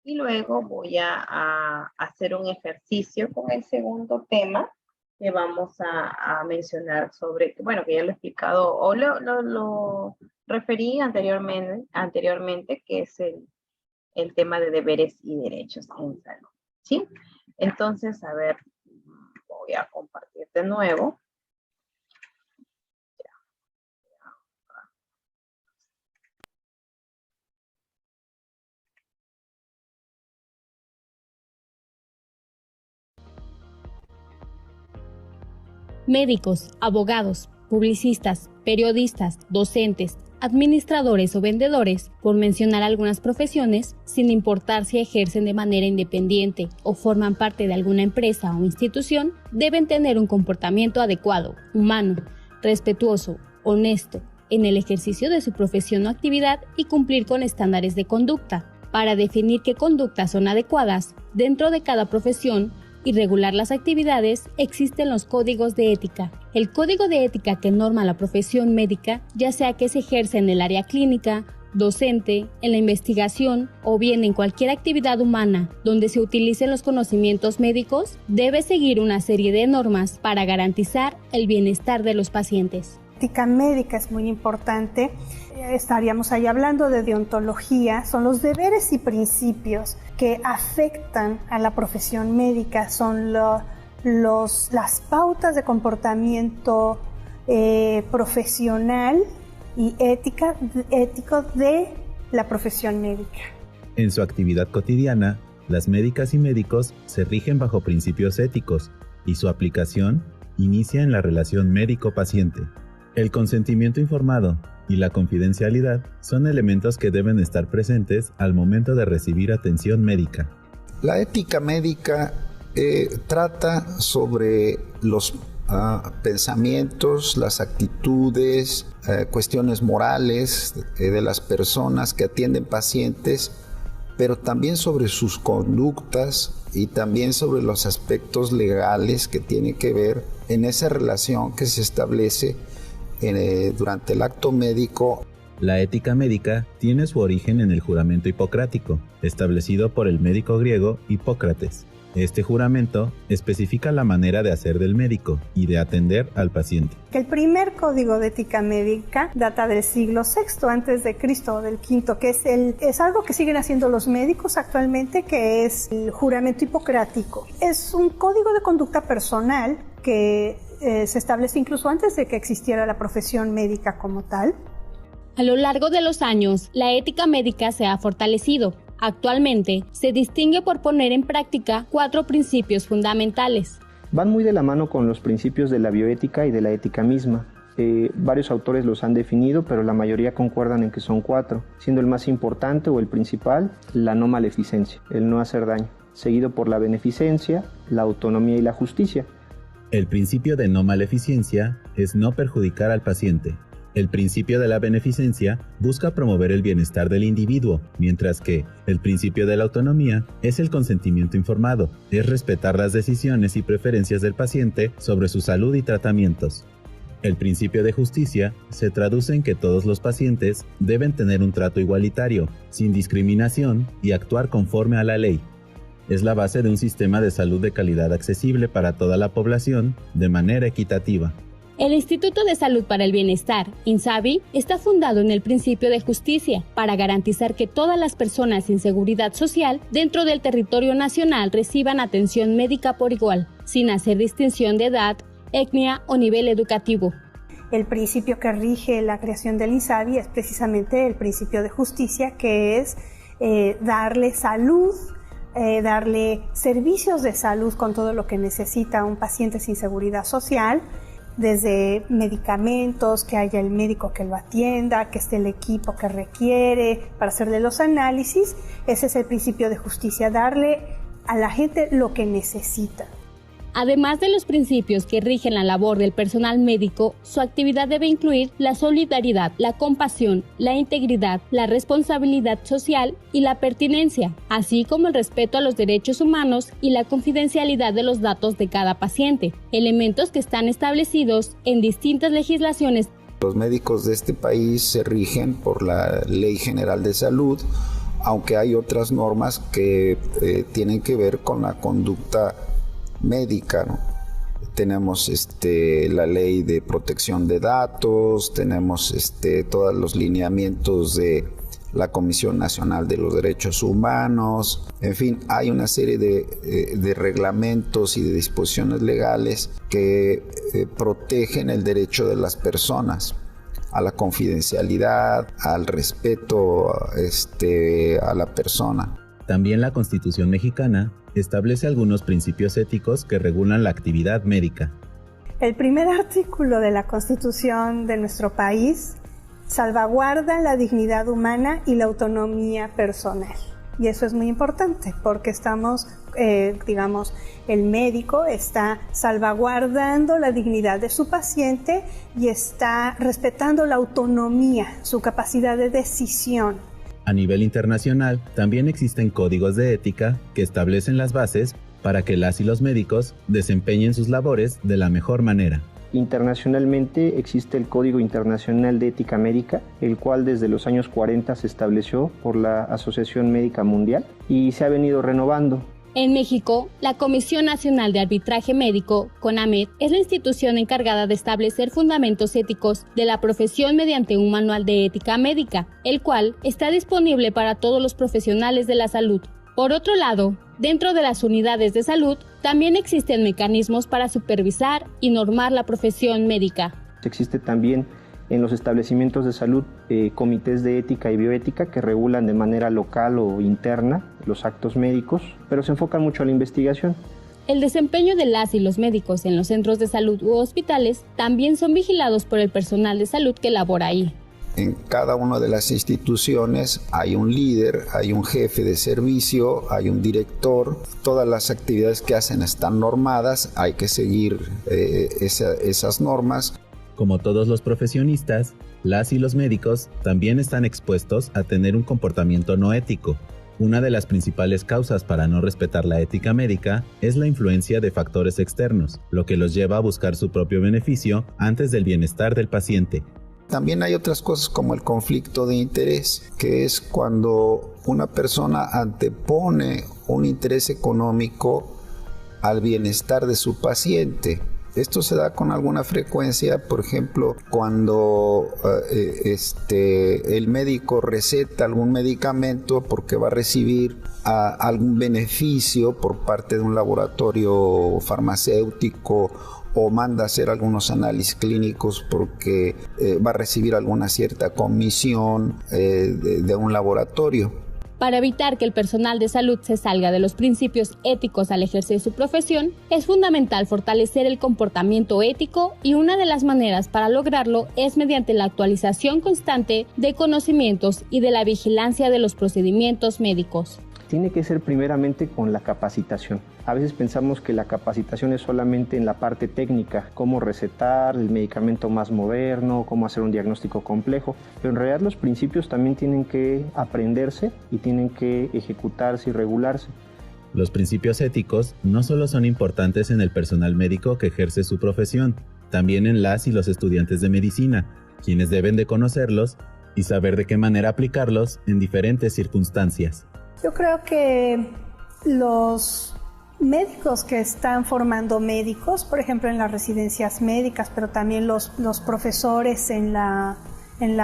y luego voy a hacer un ejercicio con el segundo tema que vamos a mencionar sobre, bueno, que ya lo he explicado o lo referí anteriormente, que es el tema de deberes y derechos en salud, ¿sí? Entonces, a ver, voy a compartir de nuevo. Médicos, abogados, publicistas, periodistas, docentes, administradores o vendedores, por mencionar algunas profesiones, sin importar si ejercen de manera independiente o forman parte de alguna empresa o institución, deben tener un comportamiento adecuado, humano, respetuoso, honesto, en el ejercicio de su profesión o actividad y cumplir con estándares de conducta. Para definir qué conductas son adecuadas dentro de cada profesión y regular las actividades, existen los códigos de ética. El código de ética que norma la profesión médica, ya sea que se ejerza en el área clínica, docente, en la investigación o bien en cualquier actividad humana donde se utilicen los conocimientos médicos, debe seguir una serie de normas para garantizar el bienestar de los pacientes. Ética médica es muy importante. Estaríamos ahí hablando de deontología. Son los deberes y principios que afectan a la profesión médica. Son las pautas de comportamiento profesional y ético de la profesión médica. En su actividad cotidiana, las médicas y médicos se rigen bajo principios éticos y su aplicación inicia en la relación médico-paciente. El consentimiento informado y la confidencialidad son elementos que deben estar presentes al momento de recibir atención médica. La ética médica trata sobre los pensamientos, las actitudes, cuestiones morales de las personas que atienden pacientes, pero también sobre sus conductas y también sobre los aspectos legales que tienen que ver en esa relación que se establece durante el acto médico. La ética médica tiene su origen en el juramento hipocrático, establecido por el médico griego Hipócrates. Este juramento especifica la manera de hacer del médico y de atender al paciente. El primer código de ética médica data del siglo VI antes de Cristo, o del V, que es algo que siguen haciendo los médicos actualmente, que es el juramento hipocrático. Es un código de conducta personal que se establece incluso antes de que existiera la profesión médica como tal. A lo largo de los años, la ética médica se ha fortalecido. Actualmente, se distingue por poner en práctica 4 principios fundamentales. Van muy de la mano con los principios de la bioética y de la ética misma. Varios autores los han definido, pero la mayoría concuerdan en que son 4, siendo el más importante o el principal la no maleficencia, el no hacer daño, seguido por la beneficencia, la autonomía y la justicia. El principio de no maleficencia es no perjudicar al paciente. El principio de la beneficencia busca promover el bienestar del individuo, mientras que el principio de la autonomía es el consentimiento informado, es respetar las decisiones y preferencias del paciente sobre su salud y tratamientos. El principio de justicia se traduce en que todos los pacientes deben tener un trato igualitario, sin discriminación y actuar conforme a la ley. Es la base de un sistema de salud de calidad accesible para toda la población de manera equitativa. El Instituto de Salud para el Bienestar, INSABI, está fundado en el principio de justicia para garantizar que todas las personas sin seguridad social dentro del territorio nacional reciban atención médica por igual, sin hacer distinción de edad, etnia o nivel educativo. El principio que rige la creación del INSABI es precisamente el principio de justicia, que es darle salud, darle servicios de salud con todo lo que necesita un paciente sin seguridad social, desde medicamentos, que haya el médico que lo atienda, que esté el equipo que requiere para hacerle los análisis. Ese es el principio de justicia, darle a la gente lo que necesita. Además de los principios que rigen la labor del personal médico, su actividad debe incluir la solidaridad, la compasión, la integridad, la responsabilidad social y la pertinencia, así como el respeto a los derechos humanos y la confidencialidad de los datos de cada paciente, elementos que están establecidos en distintas legislaciones. Los médicos de este país se rigen por la Ley General de Salud, aunque hay otras normas que tienen que ver con la conducta médica, ¿no? Tenemos la ley de protección de datos, tenemos todos los lineamientos de la Comisión Nacional de los Derechos Humanos, en fin, hay una serie de reglamentos y de disposiciones legales que protegen el derecho de las personas a la confidencialidad, al respeto a la persona. También la Constitución mexicana establece algunos principios éticos que regulan la actividad médica. El primer artículo de la Constitución de nuestro país salvaguarda la dignidad humana y la autonomía personal. Y eso es muy importante porque estamos, el médico está salvaguardando la dignidad de su paciente y está respetando la autonomía, su capacidad de decisión. A nivel internacional, también existen códigos de ética que establecen las bases para que las y los médicos desempeñen sus labores de la mejor manera. Internacionalmente existe el Código Internacional de Ética Médica, el cual desde los años 40 se estableció por la Asociación Médica Mundial y se ha venido renovando. En México, la Comisión Nacional de Arbitraje Médico, CONAMED, es la institución encargada de establecer fundamentos éticos de la profesión mediante un manual de ética médica, el cual está disponible para todos los profesionales de la salud. Por otro lado, dentro de las unidades de salud, también existen mecanismos para supervisar y normar la profesión médica. Existe también en los establecimientos de salud comités de ética y bioética que regulan de manera local o interna los actos médicos, pero se enfocan mucho a la investigación. El desempeño de las y los médicos en los centros de salud u hospitales también son vigilados por el personal de salud que labora ahí. En cada una de las instituciones hay un líder, hay un jefe de servicio, hay un director. Todas las actividades que hacen están normadas, hay que seguir esas normas. Como todos los profesionistas, las y los médicos también están expuestos a tener un comportamiento no ético. Una de las principales causas para no respetar la ética médica es la influencia de factores externos, lo que los lleva a buscar su propio beneficio antes del bienestar del paciente. También hay otras cosas como el conflicto de interés, que es cuando una persona antepone un interés económico al bienestar de su paciente. Esto se da con alguna frecuencia, por ejemplo, cuando el médico receta algún medicamento porque va a recibir algún beneficio por parte de un laboratorio farmacéutico o manda a hacer algunos análisis clínicos porque va a recibir alguna cierta comisión de un laboratorio. Para evitar que el personal de salud se salga de los principios éticos al ejercer su profesión, es fundamental fortalecer el comportamiento ético y una de las maneras para lograrlo es mediante la actualización constante de conocimientos y de la vigilancia de los procedimientos médicos. Tiene que ser primeramente con la capacitación. A veces pensamos que la capacitación es solamente en la parte técnica, cómo recetar el medicamento más moderno, cómo hacer un diagnóstico complejo, pero en realidad los principios también tienen que aprenderse y tienen que ejecutarse y regularse. Los principios éticos no solo son importantes en el personal médico que ejerce su profesión, también en las y los estudiantes de medicina, quienes deben de conocerlos y saber de qué manera aplicarlos en diferentes circunstancias. Yo creo que los médicos que están formando médicos, por ejemplo en las residencias médicas, pero también los profesores en la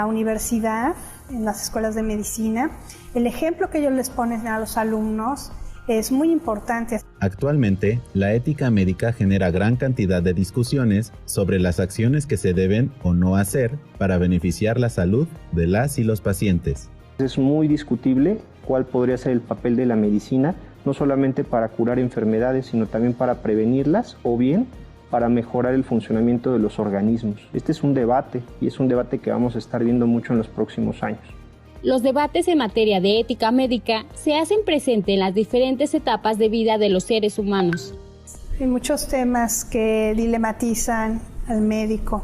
universidad, en las escuelas de medicina, el ejemplo que ellos les ponen a los alumnos es muy importante. Actualmente, la ética médica genera gran cantidad de discusiones sobre las acciones que se deben o no hacer para beneficiar la salud de las y los pacientes. Es muy discutible cuál podría ser el papel de la medicina, no solamente para curar enfermedades, sino también para prevenirlas o bien para mejorar el funcionamiento de los organismos. Este es un debate y es un debate que vamos a estar viendo mucho en los próximos años. Los debates en materia de ética médica se hacen presente en las diferentes etapas de vida de los seres humanos. Hay muchos temas que dilematizan al médico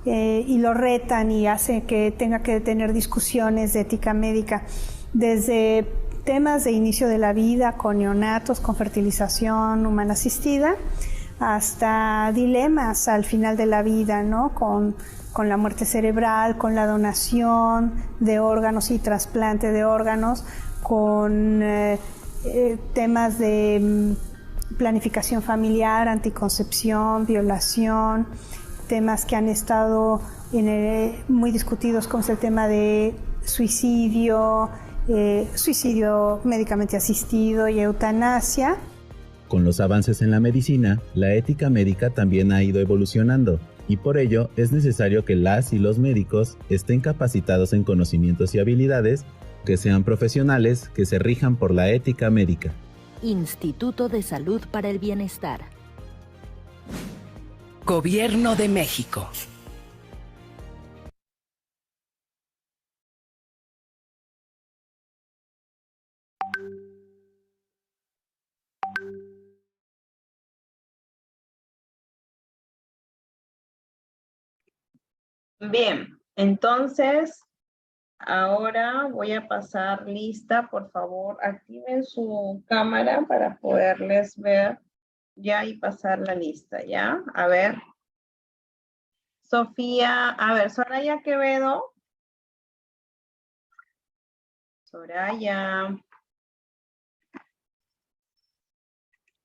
y lo retan y hacen que tenga que tener discusiones de ética médica, desde temas de inicio de la vida con neonatos, con fertilización humana asistida, hasta dilemas al final de la vida, ¿no? Con la muerte cerebral, con la donación de órganos y trasplante de órganos, con temas de planificación familiar, anticoncepción, violación, temas que han estado muy discutidos, como es el tema de suicidio, suicidio médicamente asistido y eutanasia. Con los avances en la medicina, la ética médica también ha ido evolucionando y por ello es necesario que las y los médicos estén capacitados en conocimientos y habilidades, que sean profesionales que se rijan por la ética médica. Instituto de Salud para el Bienestar. Gobierno de México. Bien, entonces, ahora voy a pasar lista. Por favor, activen su cámara para poderles ver ya y pasar la lista, ¿ya? A ver. Sofía, a ver, Soraya Quevedo. Soraya.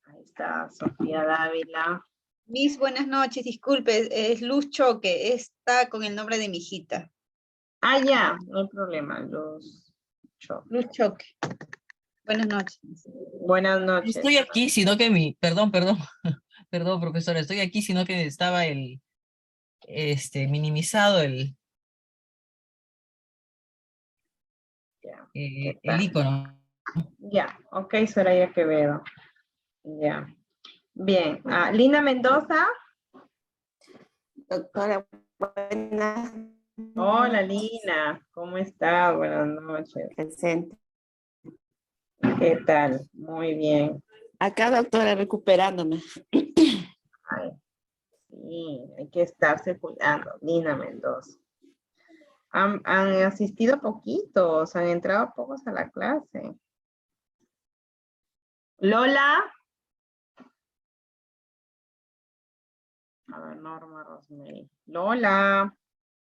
Ahí está, Sofía Dávila. Miss, buenas noches, disculpe, es Luz Choque, está con el nombre de mi hijita. Ah, ya, no hay problema, Luz Choque. Buenas noches. Buenas noches. Estoy aquí, sino que perdón, perdón, profesora, estoy aquí, sino que estaba minimizado el icono. Ya, ok, Soraya Quevedo. Ya. Bien, Lina Mendoza. Doctora, buenas. Hola, Lina, ¿cómo estás? Buenas noches. Presente. ¿Qué tal? Muy bien. Acá, doctora, recuperándome. Ay, sí, hay que estarse cuidando. Lina Mendoza. Han asistido poquitos, han entrado pocos a la clase. Lola. A ver, Norma Rosemary. Lola.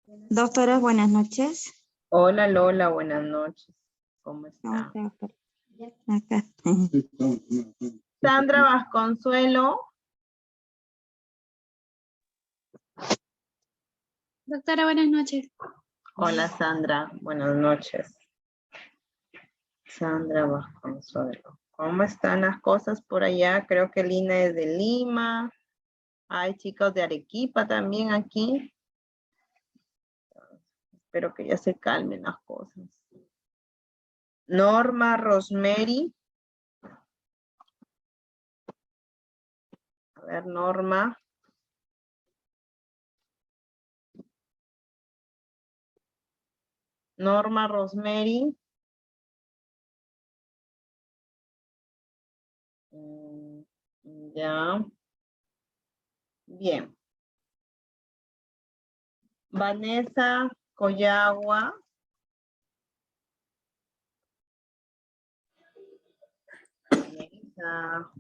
Doctora, buenas noches. Hola, Lola, buenas noches. ¿Cómo está? Acá. Sandra Vasconsuelo. Doctora, buenas noches. Hola, Sandra. Buenas noches. Sandra Vasconsuelo. ¿Cómo están las cosas por allá? Creo que Lina es de Lima. Hay chicos de Arequipa también aquí. Espero que ya se calmen las cosas. Norma Rosemary. A ver, Norma. Norma Rosemary. Ya. Bien. Vanessa Collagua. Vanessa.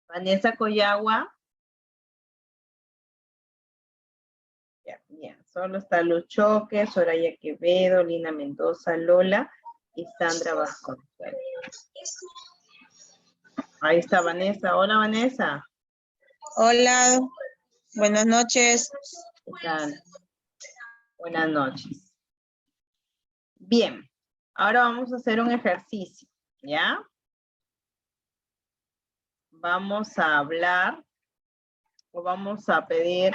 Vanessa Collagua. Ya, bien. Solo está Luz Choque, Soraya Quevedo, Lina Mendoza, Lola y Sandra Vasconcelos. Ahí está Vanessa. Hola, Vanessa. Hola, buenas noches. ¿Qué tal? Buenas noches. Bien, ahora vamos a hacer un ejercicio, ¿ya? Vamos a hablar o vamos a pedir,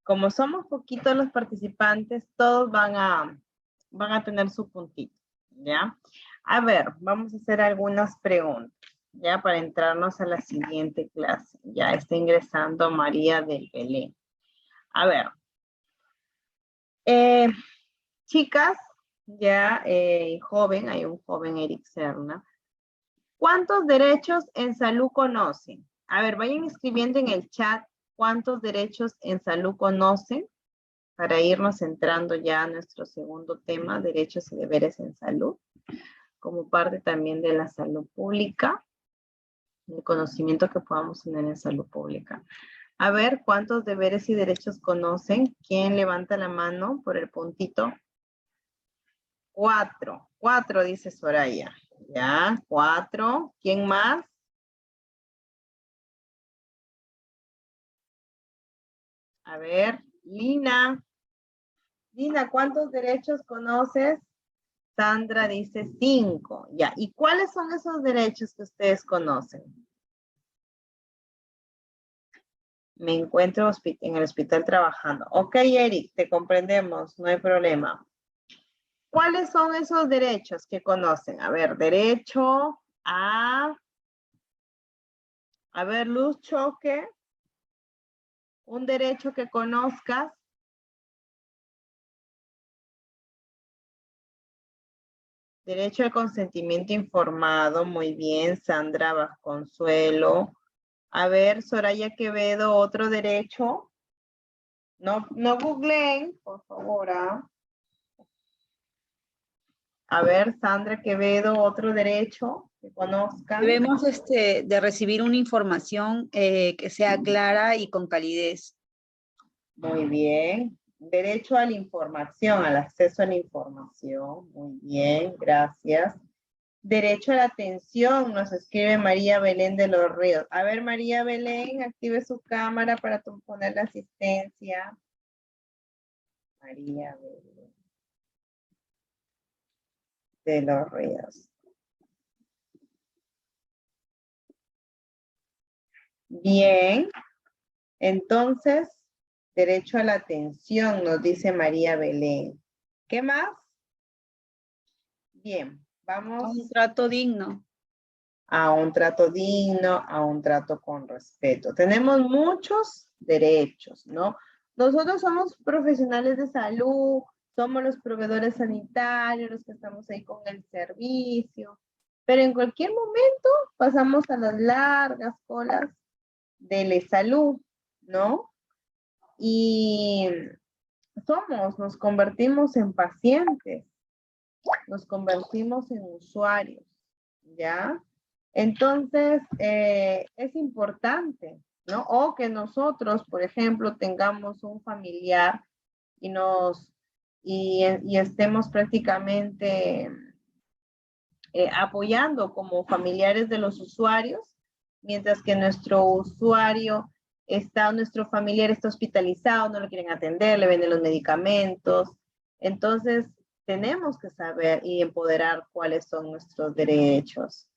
como somos poquitos los participantes, todos van a tener su puntito, ¿ya? A ver, vamos a hacer algunas preguntas, ¿ya? Para entrarnos a la siguiente clase. Ya está ingresando María del Belén. A ver. Chicas, ya joven, hay un joven Eric Serna. ¿Cuántos derechos en salud conocen? A ver, vayan escribiendo en el chat cuántos derechos en salud conocen para irnos entrando ya a nuestro segundo tema, derechos y deberes en salud, como parte también de la salud pública, el conocimiento que podamos tener en salud pública. A ver, ¿cuántos deberes y derechos conocen? ¿Quién levanta la mano por el puntito? 4. 4 dice Soraya. Ya, 4. ¿Quién más? A ver, Lina. Lina, ¿cuántos derechos conoces? Sandra dice 5. Ya, ¿y cuáles son esos derechos que ustedes conocen? Me encuentro en el hospital trabajando. Ok, Eric, te comprendemos, no hay problema. ¿Cuáles son esos derechos que conocen? A ver, derecho a ver, Luz Choque, un derecho que conozcas. Derecho al consentimiento informado, muy bien, Sandra Vasconsuelo. A ver, Soraya Quevedo, otro derecho. No googleen, por favor. A ver, Sandra Quevedo, otro derecho que conozcan. Debemos de recibir una información que sea clara y con calidez. Muy bien. Derecho a la información, al acceso a la información. Muy bien, gracias. Derecho a la atención, nos escribe María Belén de los Ríos. A ver, María Belén, active su cámara para poner la asistencia. María Belén de los Ríos. Bien. Entonces, derecho a la atención, nos dice María Belén. ¿Qué más? Bien, vamos. A un trato digno. A un trato digno, a un trato con respeto. Tenemos muchos derechos, ¿no? Nosotros somos profesionales de salud, somos los proveedores sanitarios, los que estamos ahí con el servicio, pero en cualquier momento pasamos a las largas colas de salud, ¿no? Y nos convertimos en pacientes, nos convertimos en usuarios, ¿ya? Entonces, es importante, ¿no? O que nosotros, por ejemplo, tengamos un familiar y estemos prácticamente apoyando como familiares de los usuarios, mientras que nuestro familiar está hospitalizado, no lo quieren atender, le venden los medicamentos. Entonces, tenemos que saber y empoderar cuáles son nuestros derechos,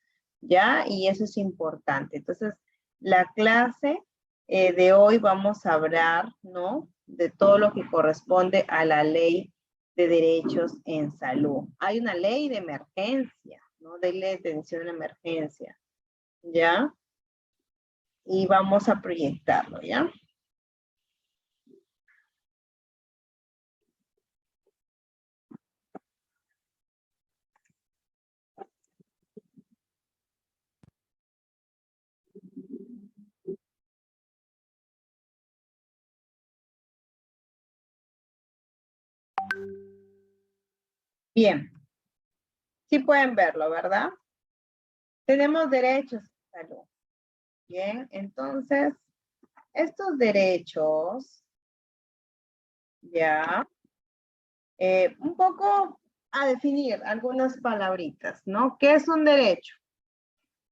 ¿ya? Y eso es importante. Entonces, la clase de hoy vamos a hablar, ¿no? De todo lo que corresponde a la ley de derechos en salud. Hay una ley de emergencia, ¿no? De ley de atención en emergencia, ¿ya? Y vamos a proyectarlo, ¿ya? Bien. Sí pueden verlo, ¿verdad? Tenemos derechos a salud. Bien, entonces, estos derechos, ya, un poco a definir algunas palabritas, ¿no? ¿Qué es un derecho?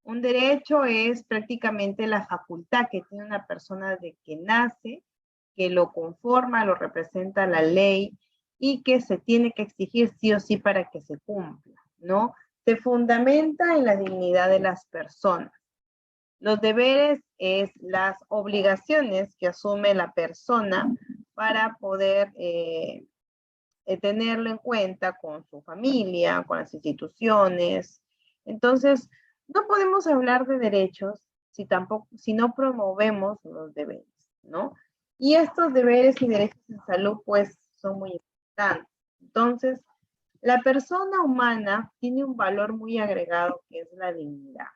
Un derecho es prácticamente la facultad que tiene una persona de que nace, que lo conforma, lo representa la ley y que se tiene que exigir sí o sí para que se cumpla, ¿no? Se fundamenta en la dignidad de las personas. Los deberes es las obligaciones que asume la persona para poder tenerlo en cuenta con su familia, con las instituciones. Entonces, no podemos hablar de derechos si no promovemos los deberes, ¿no? Y estos deberes y derechos en salud, pues, son muy importantes. Entonces, la persona humana tiene un valor muy agregado que es la dignidad.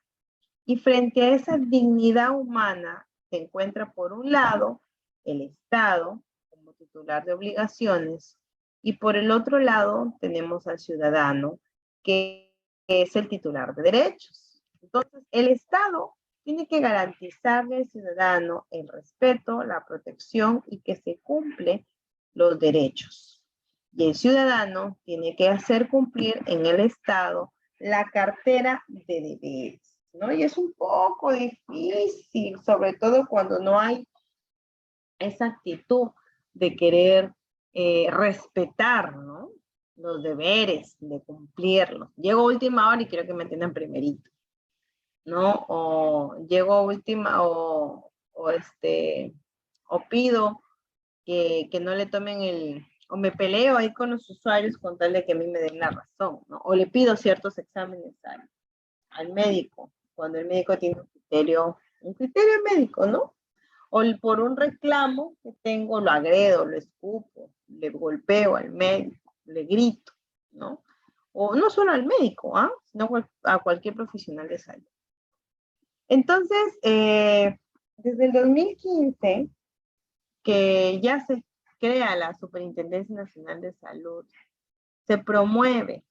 Y frente a esa dignidad humana se encuentra, por un lado, el Estado como titular de obligaciones, y por el otro lado tenemos al ciudadano, que es el titular de derechos. Entonces, el Estado tiene que garantizarle al ciudadano el respeto, la protección y que se cumplen los derechos. Y el ciudadano tiene que hacer cumplir en el Estado la cartera de deberes, ¿no? Y es un poco difícil, sobre todo cuando no hay esa actitud de querer respetar, ¿no? Los deberes, de cumplirlos. Llego a última hora y quiero que me atiendan primerito, ¿no? O llego a última, o pido que no le tomen o me peleo ahí con los usuarios con tal de que a mí me den la razón, ¿no? O le pido ciertos exámenes al médico, cuando el médico tiene un criterio médico, ¿no? O por un reclamo que tengo, lo agredo, lo escupo, le golpeo al médico, le grito, ¿no? O no solo al médico, sino a cualquier profesional de salud. Entonces, desde el 2015, que ya se crea la Superintendencia Nacional de Salud, se promueve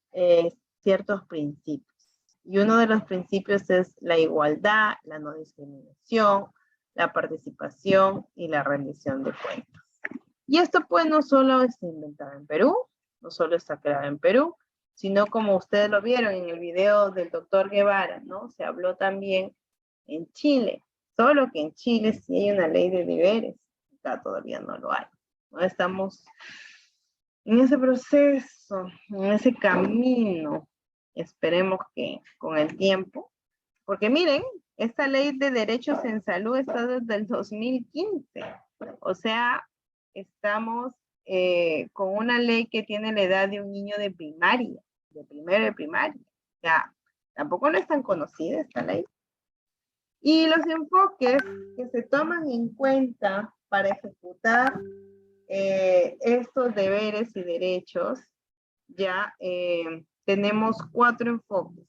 ciertos principios. Y uno de los principios es la igualdad, la no discriminación, la participación y la rendición de cuentas. Y esto pues no solo está inventado en Perú, no solo está creado en Perú, sino como ustedes lo vieron en el video del doctor Guevara, ¿no? Se habló también en Chile, solo que en Chile sí hay una ley de deberes, acá todavía no lo hay. ¿No? Estamos en ese proceso, en ese camino, esperemos que con el tiempo, porque miren, esta ley de derechos en salud está desde el 2015, o sea, estamos con una ley que tiene la edad de un niño de primaria, de primero de primaria, o sea, tampoco no es tan conocida esta ley. Y los enfoques que se toman en cuenta para ejecutar estos deberes y derechos, ya tenemos 4 enfoques.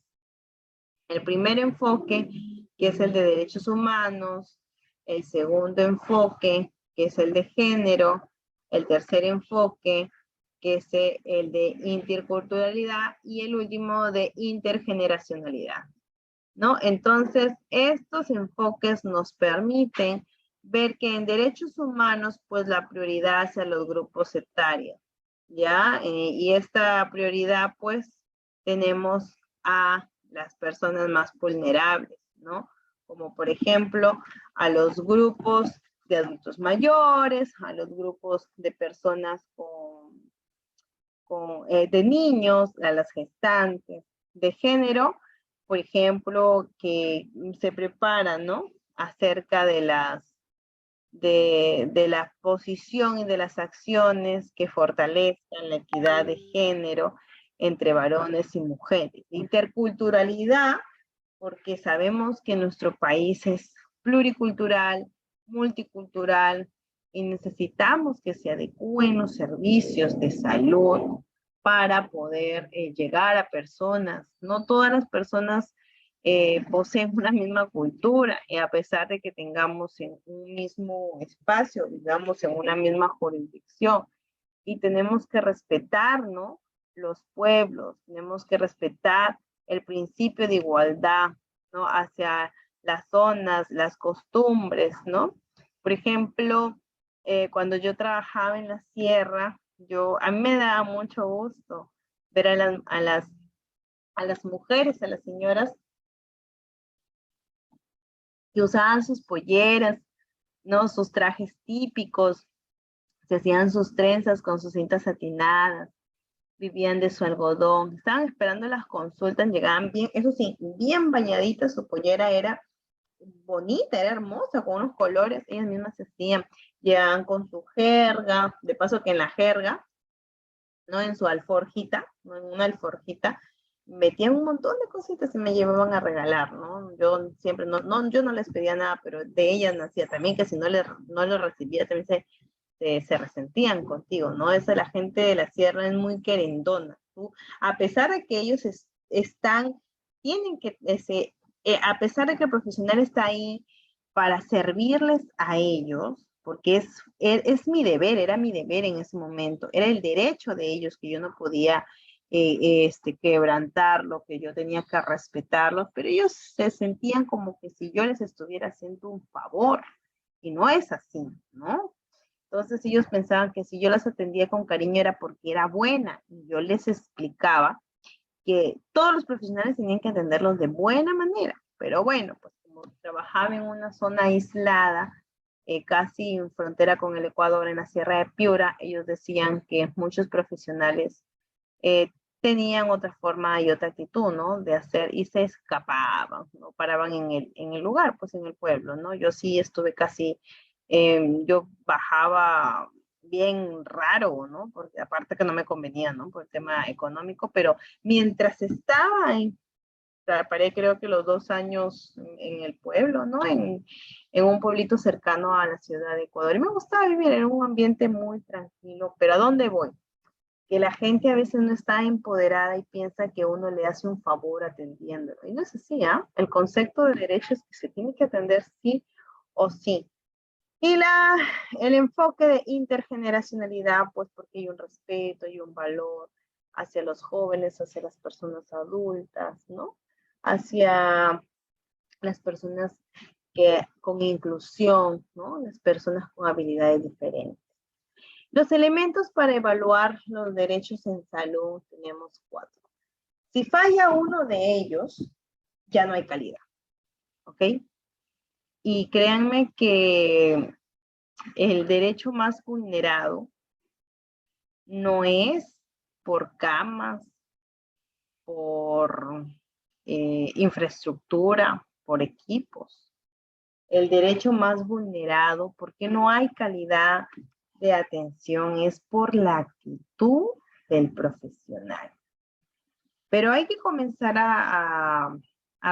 El primer enfoque, que es el de derechos humanos, el segundo enfoque, que es el de género, el tercer enfoque, que es el de interculturalidad, y el último de intergeneracionalidad, ¿no? Entonces, estos enfoques nos permiten ver que en derechos humanos, pues la prioridad hacia los grupos etarios, ¿ya? Y esta prioridad, pues, tenemos a las personas más vulnerables, ¿no? Como por ejemplo, a los grupos de adultos mayores, a los grupos de personas de niños, a las gestantes, de género, por ejemplo, que se preparan, ¿no? Acerca de la posición y de las acciones que fortalezcan la equidad de género entre varones y mujeres. Interculturalidad, porque sabemos que nuestro país es pluricultural, multicultural, y necesitamos que se adecúen los servicios de salud para poder llegar a personas. No todas las personas poseen una misma cultura, y a pesar de que tengamos en un mismo espacio, digamos en una misma jurisdicción, y tenemos que respetar, ¿no? Los pueblos, tenemos que respetar el principio de igualdad, ¿no? Hacia las zonas, las costumbres, ¿no? Por ejemplo, cuando yo trabajaba en la sierra, a mí me daba mucho gusto ver a las mujeres, a las señoras que usaban sus polleras, ¿no? Sus trajes típicos, se hacían sus trenzas con sus cintas satinadas, vivían de su algodón, estaban esperando las consultas, llegaban bien, eso sí, bien bañaditas, su pollera era bonita, era hermosa, con unos colores, ellas mismas se hacían, llegaban con su jerga, de paso que en la jerga, ¿no? En su alforjita, ¿no? En una alforjita, metían un montón de cositas y me llevaban a regalar, ¿no? Yo siempre, yo no les pedía nada, pero de ellas nacía también, que si no lo recibía, también se resentían contigo, ¿no? Esa la gente de la sierra es muy querendona. ¿Tú? A pesar de que ellos a pesar de que el profesional está ahí para servirles a ellos, porque es mi deber, era mi deber en ese momento, era el derecho de ellos que yo no podía quebrantarlo, que yo tenía que respetarlos, pero ellos se sentían como que si yo les estuviera haciendo un favor, y no es así, ¿no? Entonces ellos pensaban que si yo las atendía con cariño era porque era buena, y yo les explicaba que todos los profesionales tenían que atenderlos de buena manera, pero bueno, pues como trabajaba en una zona aislada, casi en frontera con el Ecuador, en la Sierra de Piura, ellos decían que muchos profesionales tenían otra forma y otra actitud, ¿no? De hacer, y se escapaban, ¿no? Paraban en el lugar, pues en el pueblo, ¿no? Yo sí estuve casi, yo bajaba bien raro, ¿no? Porque aparte que no me convenía, ¿no? Por el tema económico, pero mientras estaba paré creo que los 2 años en el pueblo, ¿no? En un pueblito cercano a la ciudad de Ecuador. Y me gustaba vivir en un ambiente muy tranquilo, pero ¿a dónde voy? Que la gente a veces no está empoderada y piensa que uno le hace un favor atendiéndolo. Y no es así, ¿ah? ¿Eh? El concepto de derecho es que se tiene que atender sí o sí. Y el enfoque de intergeneracionalidad, pues porque hay un respeto y un valor hacia los jóvenes, hacia las personas adultas, ¿no? Hacia las personas con inclusión, ¿no? Las personas con habilidades diferentes. Los elementos para evaluar los derechos en salud tenemos 4. Si falla uno de ellos, ya no hay calidad, ¿ok? Y créanme que el derecho más vulnerado no es por camas, por infraestructura, por equipos. El derecho más vulnerado, porque no hay calidad de atención, es por la actitud del profesional. Pero hay que comenzar a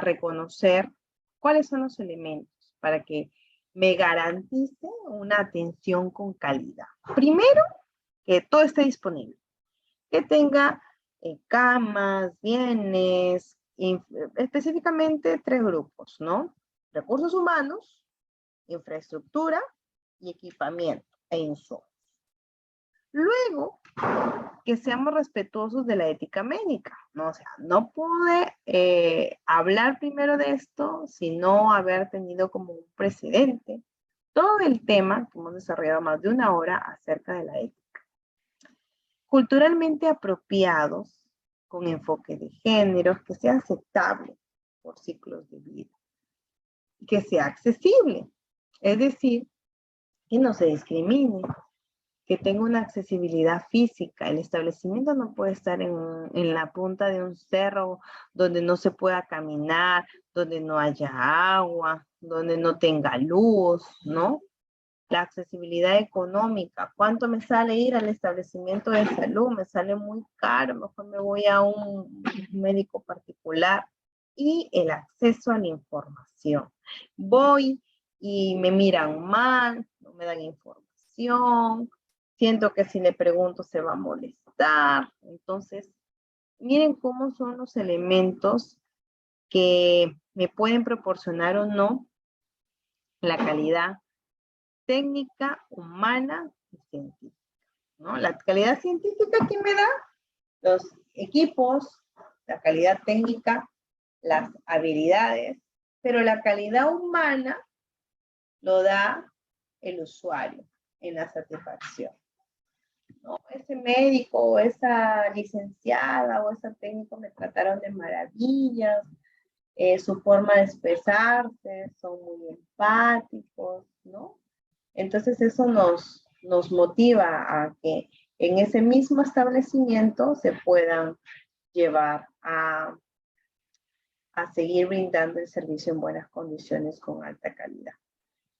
reconocer cuáles son los elementos para que me garantice una atención con calidad. Primero, que todo esté disponible. Que tenga camas, bienes, específicamente 3 grupos, ¿no? Recursos humanos, infraestructura y equipamiento e insumos. Luego, que seamos respetuosos de la ética médica, ¿no? O sea, no pude hablar primero de esto, sino haber tenido como un precedente todo el tema que hemos desarrollado más de 1 hora acerca de la ética. Culturalmente apropiados, con enfoque de género, que sea aceptable por ciclos de vida, que sea accesible, es decir, que no se discrimine, que tenga una accesibilidad física. El establecimiento no puede estar en la punta de un cerro donde no se pueda caminar, donde no haya agua, donde no tenga luz, ¿no? La accesibilidad económica. ¿Cuánto me sale ir al establecimiento de salud? Me sale muy caro, mejor me voy a un médico particular. Y el acceso a la información. Voy y me miran mal, no me dan información, siento que si le pregunto se va a molestar. Entonces, miren cómo son los elementos que me pueden proporcionar o no la calidad técnica, humana y científica, ¿no? La calidad científica que me da los equipos, la calidad técnica, las habilidades, pero la calidad humana lo da el usuario en la satisfacción, ¿no? Ese médico o esa licenciada o ese técnico me trataron de maravillas, su forma de expresarse, son muy empáticos, ¿no? Entonces eso nos motiva a que en ese mismo establecimiento se puedan llevar a seguir brindando el servicio en buenas condiciones con alta calidad.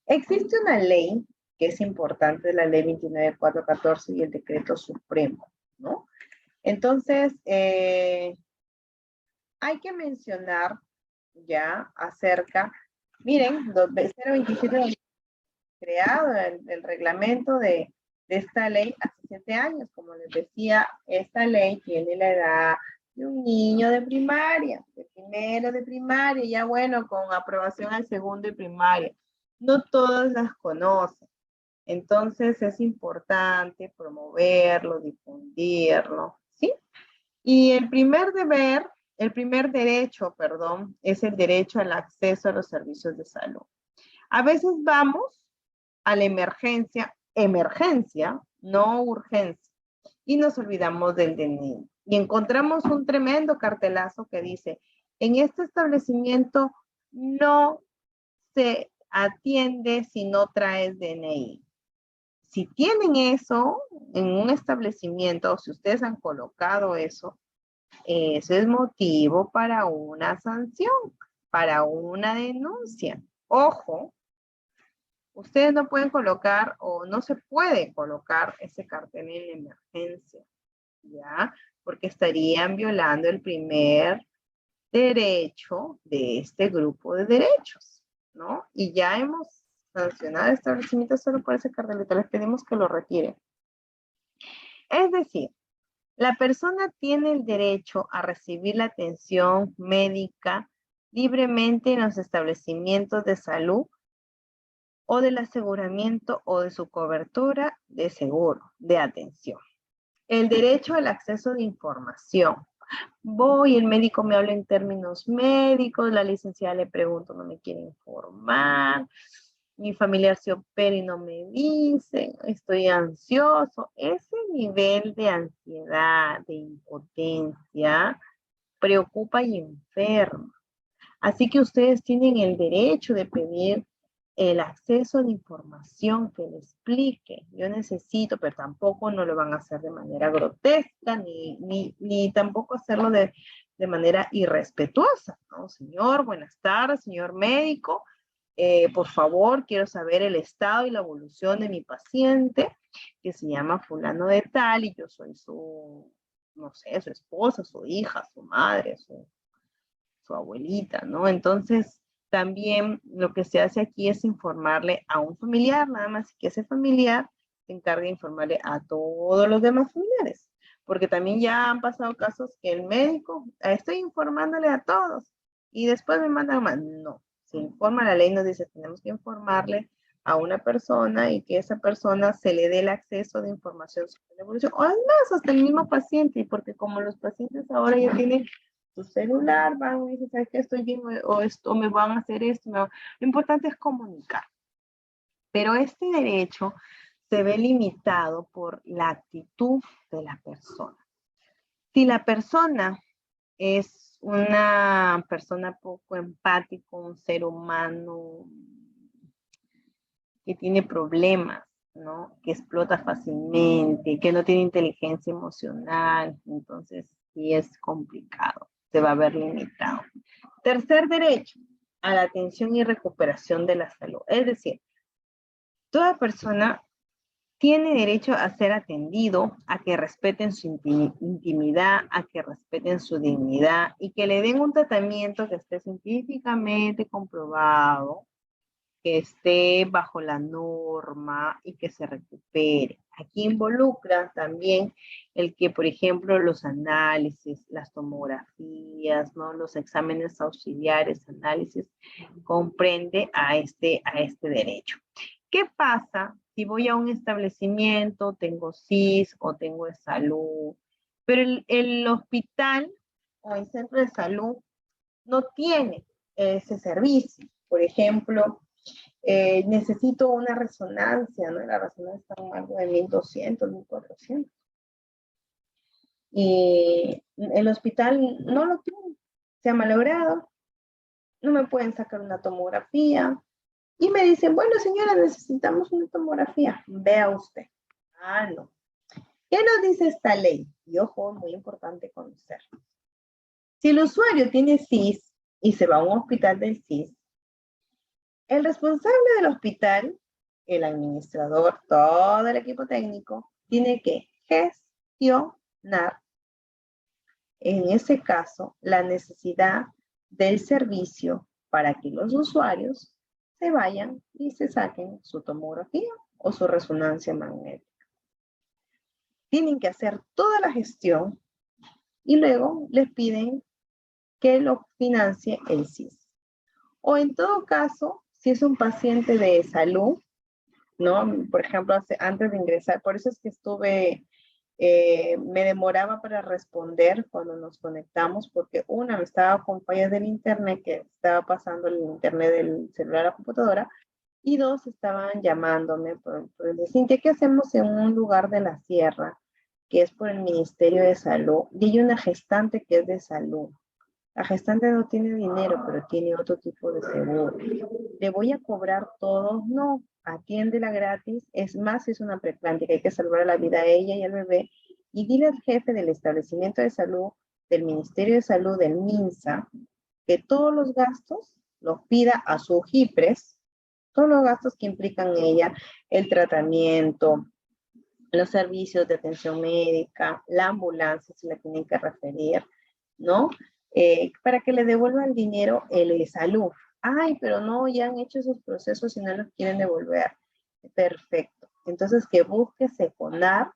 Existe una ley que es importante, la ley 29414 y el decreto supremo, ¿no? Entonces, hay que mencionar ya acerca, miren, 027 creado el reglamento de esta ley hace 7 años. Como les decía, esta ley tiene la edad de un niño de primaria, de primero de primaria, ya bueno, con aprobación al segundo de primaria. No todos las conocen. Entonces es importante promoverlo, difundirlo, ¿sí? Y el primer derecho, es el derecho al acceso a los servicios de salud. A veces vamos a la emergencia, no urgencia, y nos olvidamos del DNI. Y encontramos un tremendo cartelazo que dice, en este establecimiento no se atiende si no traes DNI. Si tienen eso en un establecimiento, o si ustedes han colocado eso es motivo para una sanción, para una denuncia. Ojo, Ustedes no pueden colocar o no se puede colocar ese cartel en la emergencia, ¿ya? Porque estarían violando el primer derecho de este grupo de derechos, ¿no? Y ya hemos sancionado el establecimiento solo por ese cartelito. Les pedimos que lo retiren. Es decir, la persona tiene el derecho a recibir la atención médica libremente en los establecimientos de salud o del aseguramiento o de su cobertura de seguro, de atención. El derecho al acceso de información. Voy, el médico me habla en términos médicos, la licenciada le pregunto, no me quiere informar, mi familiar se opera y no me dice, estoy ansioso. Ese nivel de ansiedad, de impotencia, preocupa y enferma. Así que ustedes tienen el derecho de pedir el acceso de información que le explique. Yo necesito, pero tampoco no lo van a hacer de manera grotesca, ni tampoco hacerlo de manera irrespetuosa, ¿no? Señor, buenas tardes, señor médico. Por favor, quiero saber el estado y la evolución de mi paciente, que se llama fulano de tal, y yo soy su, no sé, su esposa, su hija, su madre, su abuelita, ¿no? Entonces, también lo que se hace aquí es informarle a un familiar, nada más que ese familiar se encargue de informarle a todos los demás familiares, porque también ya han pasado casos que el médico, estoy informándole a todos, y después me mandan más. No, se informa, la ley nos dice, tenemos que informarle a una persona y que esa persona se le dé el acceso de información sobre la evolución, o además hasta el mismo paciente, porque como los pacientes ahora ya tienen su celular, van y dicen, ¿sabes qué? Estoy bien, o me van a hacer esto. Lo importante es comunicar. Pero este derecho se ve limitado por la actitud de la persona. Si la persona es una persona poco empática, un ser humano que tiene problemas, ¿no? Que explota fácilmente, que no tiene inteligencia emocional, entonces sí es complicado, se va a ver limitado. Tercer derecho, a la atención y recuperación de la salud. Es decir, toda persona tiene derecho a ser atendido, a que respeten su intimidad, a que respeten su dignidad y que le den un tratamiento que esté científicamente comprobado, que esté bajo la norma y que se recupere. Aquí involucra también el que, por ejemplo, los análisis, las tomografías, ¿no? Los exámenes auxiliares, análisis, comprende a este derecho. ¿Qué pasa si voy a un establecimiento, tengo CIS o tengo de salud, pero el hospital o el centro de salud no tiene ese servicio? Por ejemplo, necesito una resonancia, ¿no? La resonancia está en algo de 1.200, 1.400. Y el hospital no lo tiene, se ha malogrado, no me pueden sacar una tomografía. Y me dicen, bueno señora, necesitamos una tomografía. Vea usted. Ah, no. ¿Qué nos dice esta ley? Y ojo, muy importante conocer. Si el usuario tiene CIS y se va a un hospital del CIS, el responsable del hospital, el administrador, todo el equipo técnico, tiene que gestionar, en ese caso, la necesidad del servicio para que los usuarios se vayan y se saquen su tomografía o su resonancia magnética. Tienen que hacer toda la gestión y luego les piden que lo financie el CIS. O en todo caso, si es un paciente de salud, ¿no? Por ejemplo, antes de ingresar, por eso es que me demoraba para responder cuando nos conectamos, porque me estaba con fallas del internet, que estaba pasando el internet del celular a la computadora, y dos, estaban llamándome por decir, Cintia, ¿qué hacemos en un lugar de la sierra, que es por el Ministerio de Salud? Y hay una gestante que es de salud. La gestante no tiene dinero, pero tiene otro tipo de seguro. ¿Le voy a cobrar todo? No, atiéndela gratis. Es más, es una preclántica, hay que salvar la vida a ella y al bebé. Y dile al jefe del establecimiento de salud, del Ministerio de Salud, del MINSA, que todos los gastos los pida a su GIPRES, todos los gastos que implican ella, el tratamiento, los servicios de atención médica, la ambulancia, se la tienen que referir, ¿no? Para que le devuelvan dinero el de salud. Ay, pero no, ya han hecho esos procesos y no los quieren devolver. Perfecto. Entonces, que busque SECONAR,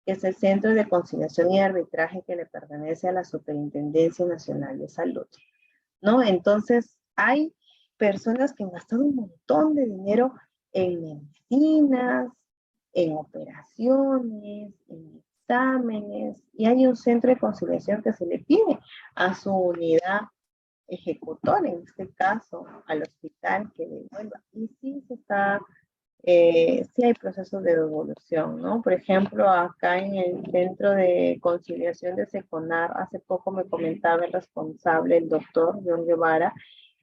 que es el Centro de Conciliación y Arbitraje que le pertenece a la Superintendencia Nacional de Salud, ¿no? Entonces, hay personas que han gastado un montón de dinero en medicinas, en operaciones, en exámenes, y hay un centro de conciliación que se le pide a su unidad ejecutora, en este caso, al hospital que devuelva. Y sí se está, sí hay procesos de devolución, ¿no? Por ejemplo, acá en el centro de conciliación de SECONAR, hace poco me comentaba el responsable, el doctor John Guevara,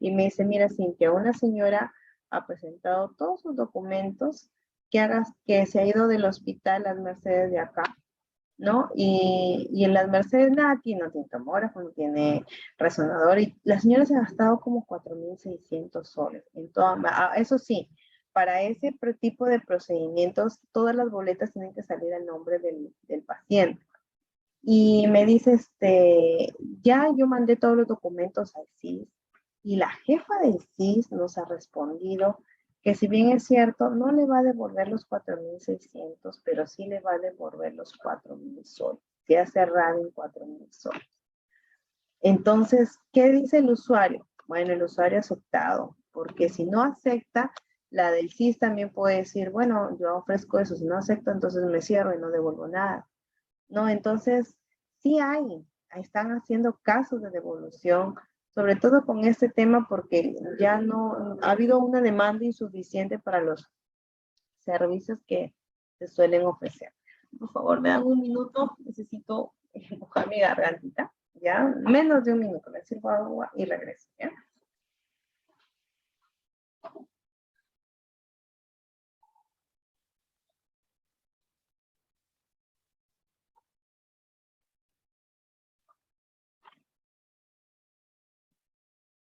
y me dice, mira, Cintia, una señora ha presentado todos sus documentos que se ha ido del hospital Las Mercedes de acá, ¿no? Y en Las Mercedes no tiene tomógrafo, no tiene resonador, y la señora se ha gastado como 4.600 soles. Eso sí, para ese tipo de procedimientos, todas las boletas tienen que salir al nombre del paciente. Y me dice, ya yo mandé todos los documentos al CIS, y la jefa del CIS nos ha respondido que si bien es cierto, no le va a devolver los 4.600, pero sí le va a devolver los 4.000 soles. Se ha cerrado en 4.000 soles. Entonces, ¿qué dice el usuario? Bueno, el usuario ha aceptado, porque si no acepta, la del CIS también puede decir, bueno, yo ofrezco eso, si no acepto, entonces me cierro y no devuelvo nada. No, entonces, sí están haciendo casos de devolución, sobre todo con este tema, porque ya no ha habido una demanda insuficiente para los servicios que se suelen ofrecer. Por favor, me dan un minuto, necesito empujar mi gargantita, ¿ya? Menos de un minuto, me sirvo agua y regreso, ¿ya?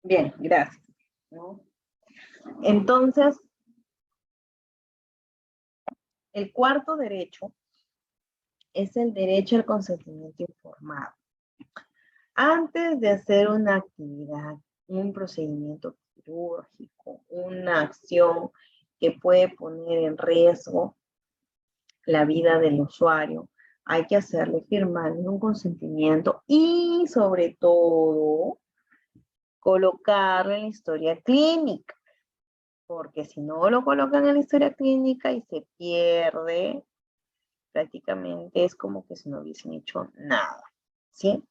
Bien, gracias, ¿no? Entonces, el cuarto derecho es el derecho al consentimiento informado. Antes de hacer una actividad, un procedimiento quirúrgico, una acción que puede poner en riesgo la vida del usuario, hay que hacerle firmar un consentimiento y, sobre todo, colocarlo en la historia clínica. Porque si no lo colocan en la historia clínica y se pierde, prácticamente es como que si no hubiesen hecho nada, ¿sí?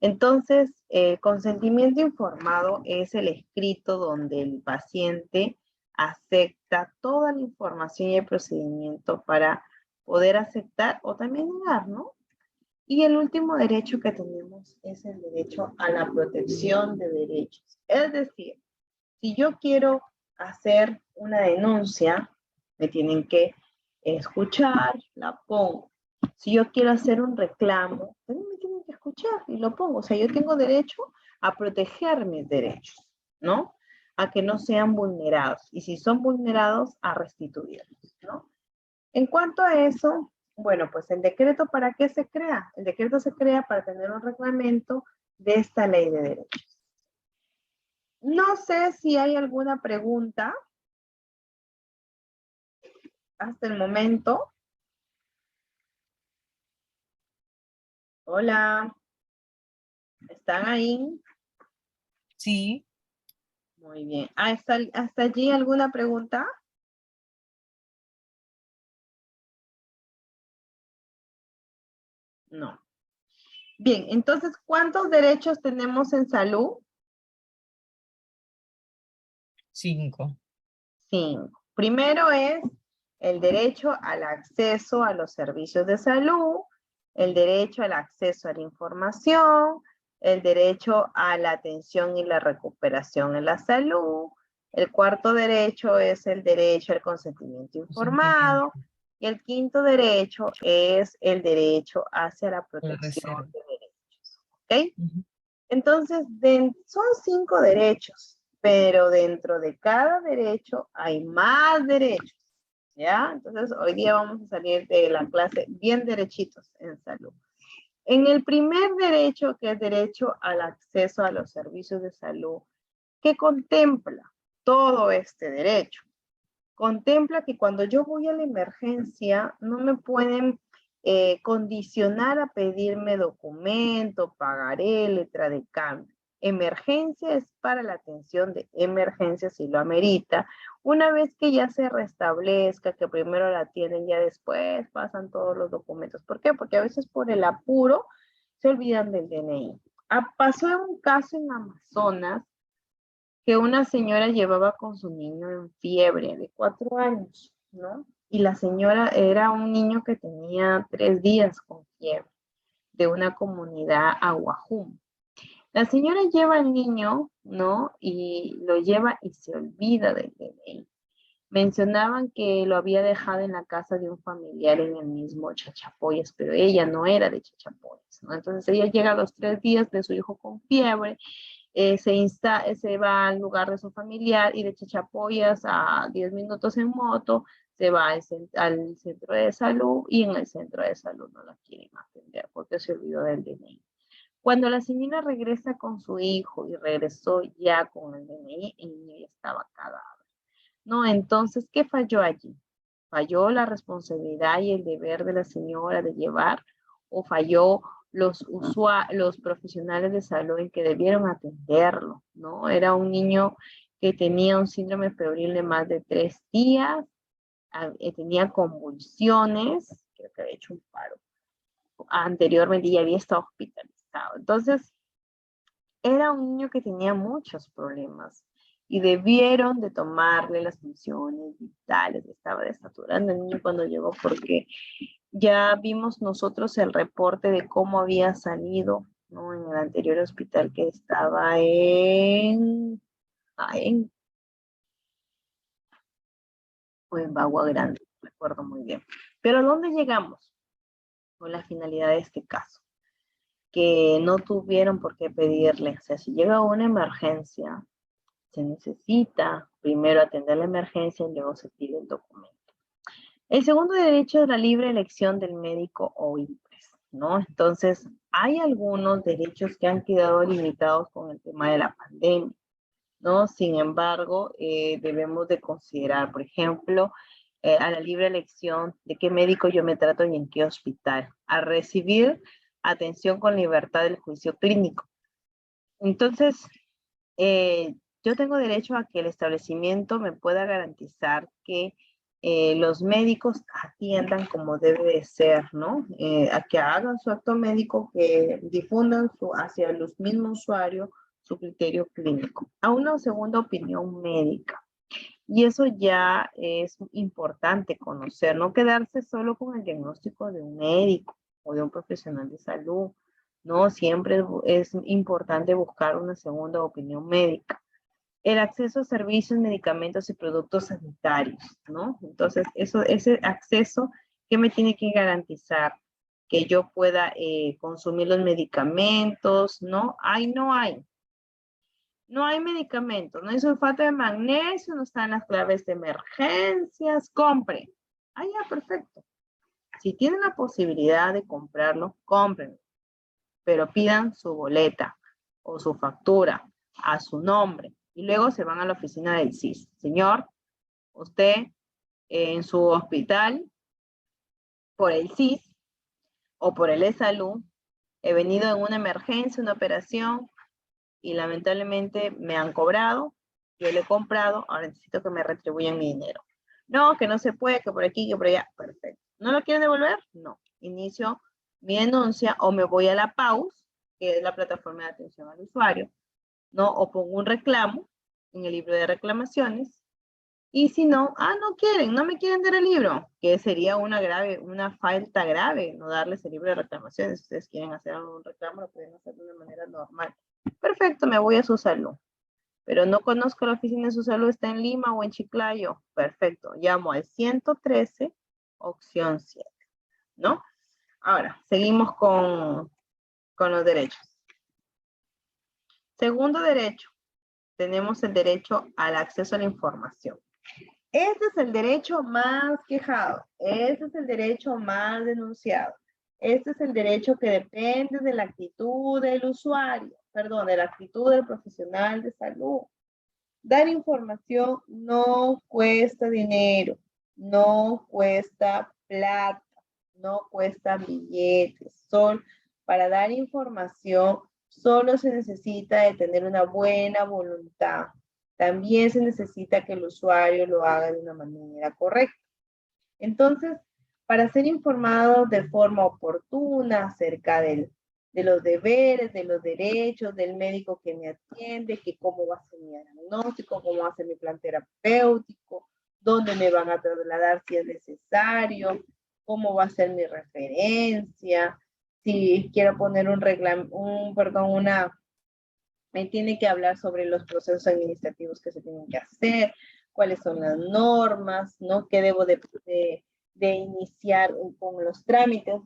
Entonces, el consentimiento informado es el escrito donde el paciente acepta toda la información y el procedimiento para poder aceptar o también negar, ¿no? Y el último derecho que tenemos es el derecho a la protección de derechos. Es decir, si yo quiero hacer una denuncia, me tienen que escuchar, la pongo. Si yo quiero hacer un reclamo, también me tienen que escuchar y lo pongo. O sea, yo tengo derecho a proteger mis derechos, ¿no? A que no sean vulnerados. Y si son vulnerados, a restituirlos, ¿no? En cuanto a eso, bueno, pues el decreto, ¿para qué se crea? El decreto se crea para tener un reglamento de esta ley de derechos. No sé si hay alguna pregunta hasta el momento. Hola. ¿Están ahí? Sí. Muy bien. ¿Hasta allí alguna pregunta? No. Bien, entonces, ¿cuántos derechos tenemos en salud? 5. 5. Primero es el derecho al acceso a los servicios de salud, el derecho al acceso a la información, el derecho a la atención y la recuperación en la salud. El cuarto derecho es el derecho al consentimiento informado. Y el quinto derecho es el derecho hacia la protección de derechos. ¿Ok? Entonces, son 5 derechos, pero dentro de cada derecho hay más derechos, ¿ya? Entonces, hoy día vamos a salir de la clase bien derechitos en salud. En el primer derecho, que es derecho al acceso a los servicios de salud, ¿qué contempla todo este derecho? Contempla que cuando yo voy a la emergencia, no me pueden condicionar a pedirme documento, pagaré, letra de cambio. Emergencia es para la atención de emergencia si lo amerita. Una vez que ya se restablezca, que primero la tienen, ya después pasan todos los documentos. ¿Por qué? Porque a veces por el apuro se olvidan del DNI. Pasó un caso en Amazonas que una señora llevaba con su niño en fiebre de 4 años, ¿no? Y la señora era un niño que tenía 3 días con fiebre de una comunidad Aguajum. La señora lleva al niño, ¿no? Y lo lleva y se olvida del DNI. Mencionaban que lo había dejado en la casa de un familiar en el mismo Chachapoyas, pero ella no era de Chachapoyas, ¿no? Entonces ella llega a los 3 días de su hijo con fiebre, se va al lugar de su familiar y de Chachapoyas a 10 minutos en moto se va al centro de salud y en el centro de salud no la quieren atender porque se olvidó del DNI. Cuando la señora regresa con su hijo y regresó ya con el DNI, el niño ya estaba cadáver. No, entonces, ¿qué falló allí? ¿Falló la responsabilidad y el deber de la señora de llevar o falló los profesionales de salud en que debieron atenderlo, ¿no? Era un niño que tenía un síndrome febril de más de 3 días, tenía convulsiones, creo que había hecho un paro. Anteriormente ya había estado hospitalizado. Entonces, era un niño que tenía muchos problemas y debieron de tomarle las funciones vitales. Estaba desaturando el niño cuando llegó porque ya vimos nosotros el reporte de cómo había salido, ¿no? En el anterior hospital que estaba en Bagua Grande, no recuerdo muy bien. Pero ¿a dónde llegamos con la finalidad de este caso? Que no tuvieron por qué pedirle. O sea, si llega una emergencia, se necesita primero atender la emergencia y luego se pide el documento. El segundo derecho es la libre elección del médico o IPRES, ¿no? Entonces, hay algunos derechos que han quedado limitados con el tema de la pandemia, ¿no? Sin embargo, debemos de considerar, por ejemplo, a la libre elección de qué médico yo me trato y en qué hospital, a recibir atención con libertad del juicio clínico. Entonces, yo tengo derecho a que el establecimiento me pueda garantizar que los médicos atiendan como debe de ser, ¿no? A que hagan su acto médico, que difundan hacia los mismos usuarios su criterio clínico. A una segunda opinión médica. Y eso ya es importante conocer, no quedarse solo con el diagnóstico de un médico o de un profesional de salud, ¿no? Siempre es importante buscar una segunda opinión médica. El acceso a servicios, medicamentos y productos sanitarios, ¿no? Entonces, ese acceso, ¿qué me tiene que garantizar? Que yo pueda consumir los medicamentos, ¿no? No hay medicamentos, no hay sulfato de magnesio, no están las claves de emergencias, compre. Ah, ya, perfecto. Si tienen la posibilidad de comprarlo, cómprenlo. Pero pidan su boleta o su factura a su nombre. Y luego se van a la oficina del CIS. Señor, usted en su hospital, por el CIS o por el E-Salud, he venido en una emergencia, una operación, y lamentablemente me han cobrado, yo le he comprado, ahora necesito que me retribuyan mi dinero. No, que no se puede, que por aquí, que por allá. Perfecto. ¿No lo quieren devolver? No. Inicio mi denuncia o me voy a la PAUS, que es la plataforma de atención al usuario, ¿no? O pongo un reclamo en el libro de reclamaciones. Y si no, no quieren, no me quieren dar el libro, que sería una falta grave, no darles el libro de reclamaciones. Si ustedes quieren hacer algún reclamo, lo pueden hacer de una manera normal. Perfecto, me voy a su salud. Pero no conozco la oficina de su salud, está en Lima o en Chiclayo. Perfecto, llamo al 113, opción 7, ¿no? Ahora, seguimos con los derechos. Segundo derecho, tenemos el derecho al acceso a la información. Este es el derecho más quejado, este es el derecho más denunciado, este es el derecho que depende de la actitud del usuario, perdón, de la actitud del profesional de salud. Dar información no cuesta dinero, no cuesta plata, no cuesta billetes. Para dar información solo se necesita de tener una buena voluntad. También se necesita que el usuario lo haga de una manera correcta. Entonces, para ser informado de forma oportuna acerca de los deberes, de los derechos del médico que me atiende, que cómo va a ser mi diagnóstico, cómo va a ser mi plan terapéutico, dónde me van a trasladar si es necesario, cómo va a ser mi referencia, si quiero poner me tiene que hablar sobre los procesos administrativos que se tienen que hacer, cuáles son las normas, ¿no? ¿Qué debo de iniciar con los trámites?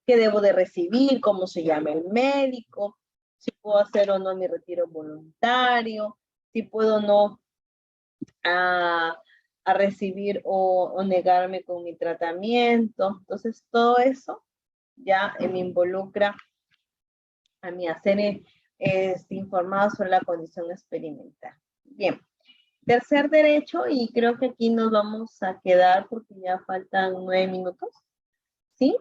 ¿Qué debo de recibir? ¿Cómo se llama el médico? Si puedo hacer o no mi retiro voluntario, si puedo o no a recibir o negarme con mi tratamiento. Entonces, todo eso ya me involucra a mí hacer informado sobre la condición experimental. Bien. Tercer derecho, y creo que aquí nos vamos a quedar porque ya faltan 9 minutos. ¿Sí?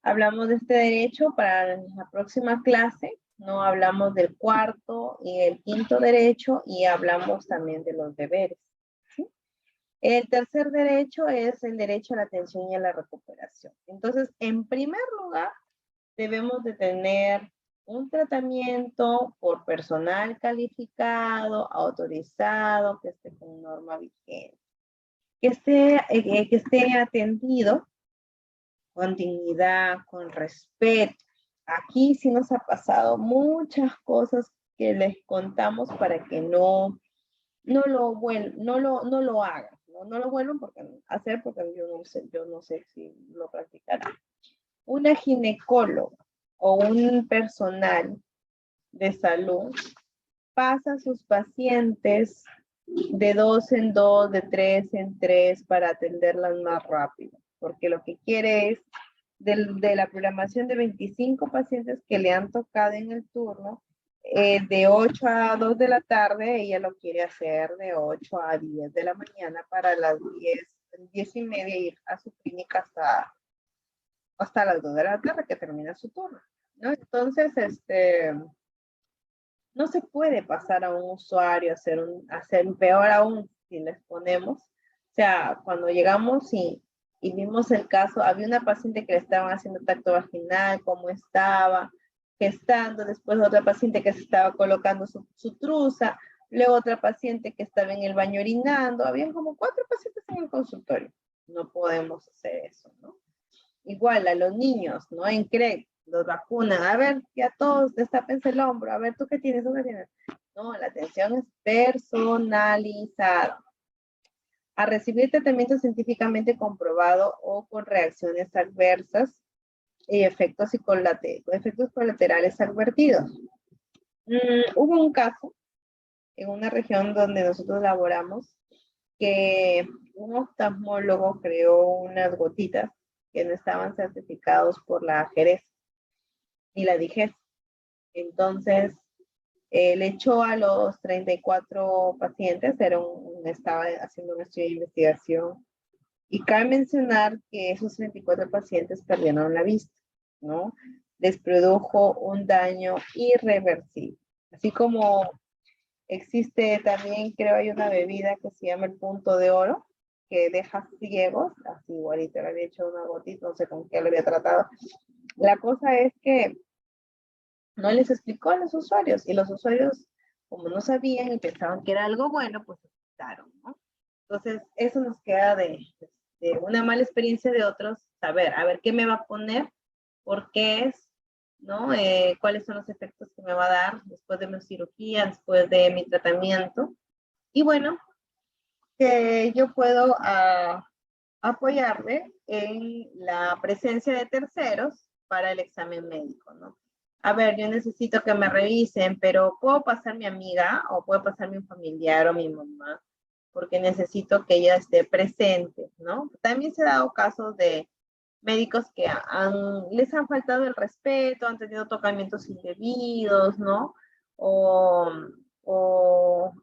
Hablamos de este derecho para la próxima clase. No hablamos del cuarto y el quinto derecho y hablamos también de los deberes. ¿Sí? El tercer derecho es el derecho a la atención y a la recuperación. Entonces, en primer lugar, debemos de tener un tratamiento por personal calificado, autorizado, que esté con norma vigente, que esté atendido con dignidad, con respeto. Aquí sí nos ha pasado muchas cosas que les contamos para que no lo hagan, no lo vuelvan a hacer porque yo no sé si lo practicarán. Una ginecóloga o un personal de salud pasa a sus pacientes de 2 en 2, de 3 en 3 para atenderlas más rápido, porque lo que quiere es de la programación de 25 pacientes que le han tocado en el turno, de 8 a 2 de la tarde, ella lo quiere hacer de 8 a 10 de la mañana para las 10 y media ir a su clínica hasta las 2 de la tarde que termina su turno, ¿no? Entonces, no se puede pasar a un usuario, hacer peor aún si les ponemos. O sea, cuando llegamos y vimos el caso, había una paciente que le estaban haciendo tacto vaginal, cómo estaba, gestando, después otra paciente que se estaba colocando su truza, luego otra paciente que estaba en el baño orinando, habían como 4 pacientes en el consultorio. No podemos hacer eso, ¿no? Igual a los niños, ¿no? En CREC, los vacunan, a ver, ya todos destápense el hombro, a ver, ¿tú qué tienes? ¿Tú qué tienes? No, la atención es personalizada. A recibir tratamiento científicamente comprobado o con reacciones adversas y efectos colaterales advertidos. Hubo un caso en una región donde nosotros laboramos que un oftalmólogo creó unas gotitas que no estaban certificados por la Jerez ni la DIGES. Entonces, le echó a los 34 pacientes, estaba haciendo un estudio de investigación, y cabe mencionar que esos 34 pacientes perdieron la vista, ¿no? Les produjo un daño irreversible. Así como existe también, creo, hay una bebida que se llama el punto de oro, que deja ciegos, así igualito le había hecho una gotita, no sé con qué lo había tratado. La cosa es que no les explicó a los usuarios, y los usuarios, como no sabían y pensaban que era algo bueno, pues se quitaron, ¿no? Entonces, eso nos queda de una mala experiencia de otros, saber, a ver, ¿qué me va a poner? ¿Por qué es? ¿No? ¿Cuáles son los efectos que me va a dar después de mi cirugía, después de mi tratamiento? Y bueno, que yo puedo apoyarle en la presencia de terceros para el examen médico, ¿no? a ver, yo necesito que me revisen, pero ¿puedo pasar mi amiga o puede pasar mi familiar o mi mamá? Porque necesito que ella esté presente, ¿no? También se ha dado casos de médicos que les han faltado el respeto, han tenido tocamientos indebidos, ¿no? O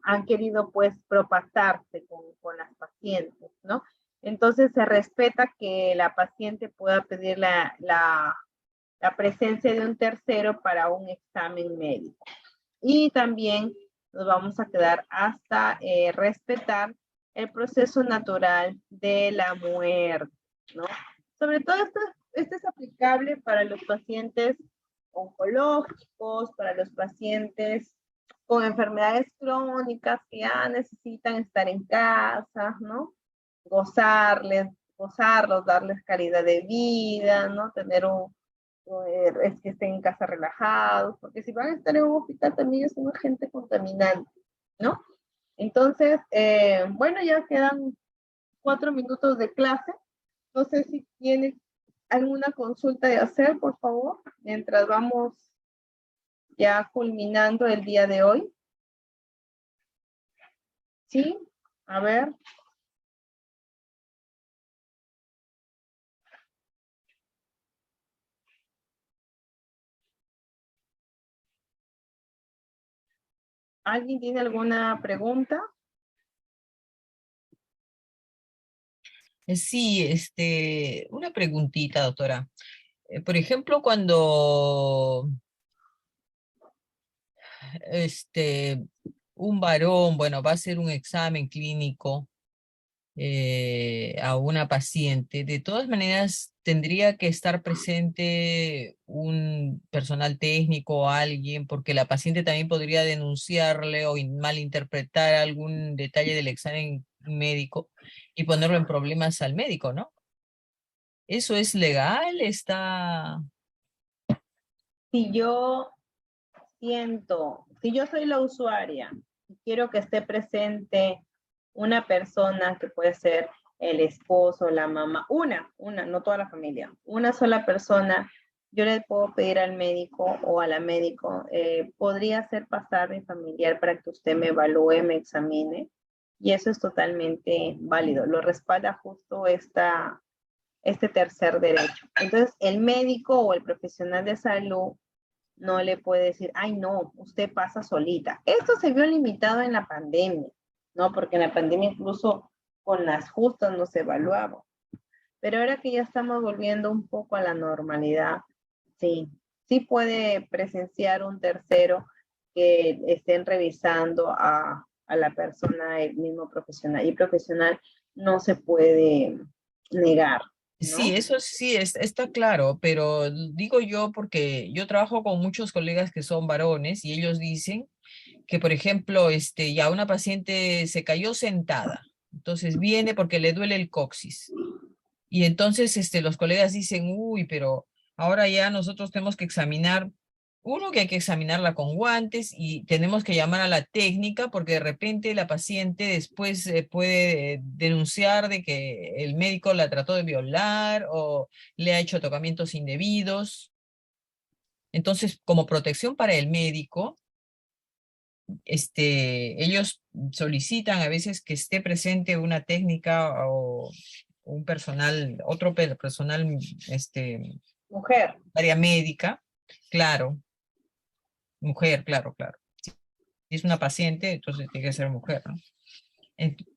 han querido, pues, propasarse con las pacientes, ¿no? Entonces se respeta que la paciente pueda pedir la presencia de un tercero para un examen médico. Y también nos vamos a quedar hasta respetar el proceso natural de la muerte, ¿no? Sobre todo esto es aplicable para los pacientes oncológicos, para los pacientes con enfermedades crónicas que ya necesitan estar en casa, ¿no? Gozarlos, darles calidad de vida, ¿no? Tener es que estén en casa relajados, porque si van a estar en un hospital también es una gente contaminante, ¿no? Entonces, bueno, ya quedan 4 minutos de clase. No sé si tienen alguna consulta de hacer, por favor, mientras vamos ya culminando el día de hoy. ¿Sí? A ver. ¿Alguien tiene alguna pregunta? Sí, una preguntita, doctora. Por ejemplo, cuando un varón, bueno, va a hacer un examen clínico a una paciente, de todas maneras tendría que estar presente un personal técnico o alguien, porque la paciente también podría denunciarle o malinterpretar algún detalle del examen médico y ponerlo en problemas al médico, ¿no? ¿Eso es legal? ¿Está...? Si yo si yo soy la usuaria y quiero que esté presente una persona que puede ser el esposo, la mamá, no toda la familia, una sola persona, yo le puedo pedir al médico o a la médico, podría hacer pasar mi familiar para que usted me evalúe, me examine, y eso es totalmente válido, lo respalda justo este tercer derecho. Entonces, el médico o el profesional de salud no le puede decir, ay no, usted pasa solita. Esto se vio limitado en la pandemia, ¿no? Porque en la pandemia incluso con las justas no se evaluaba. Pero ahora que ya estamos volviendo un poco a la normalidad, sí puede presenciar un tercero que estén revisando a la persona, el mismo profesional. Y profesional no se puede negar, ¿no? Sí, eso sí, está claro, pero digo yo porque yo trabajo con muchos colegas que son varones y ellos dicen que, por ejemplo, ya una paciente se cayó sentada, entonces viene porque le duele el coxis. Y entonces los colegas dicen, uy, pero ahora ya nosotros tenemos que examinar, uno que hay que examinarla con guantes y tenemos que llamar a la técnica porque de repente la paciente después puede denunciar de que el médico la trató de violar o le ha hecho tocamientos indebidos. Entonces, como protección para el médico, ellos solicitan a veces que esté presente una técnica o un personal, otro personal, mujer, área médica, claro, mujer, claro. Si es una paciente, entonces tiene que ser mujer, ¿no?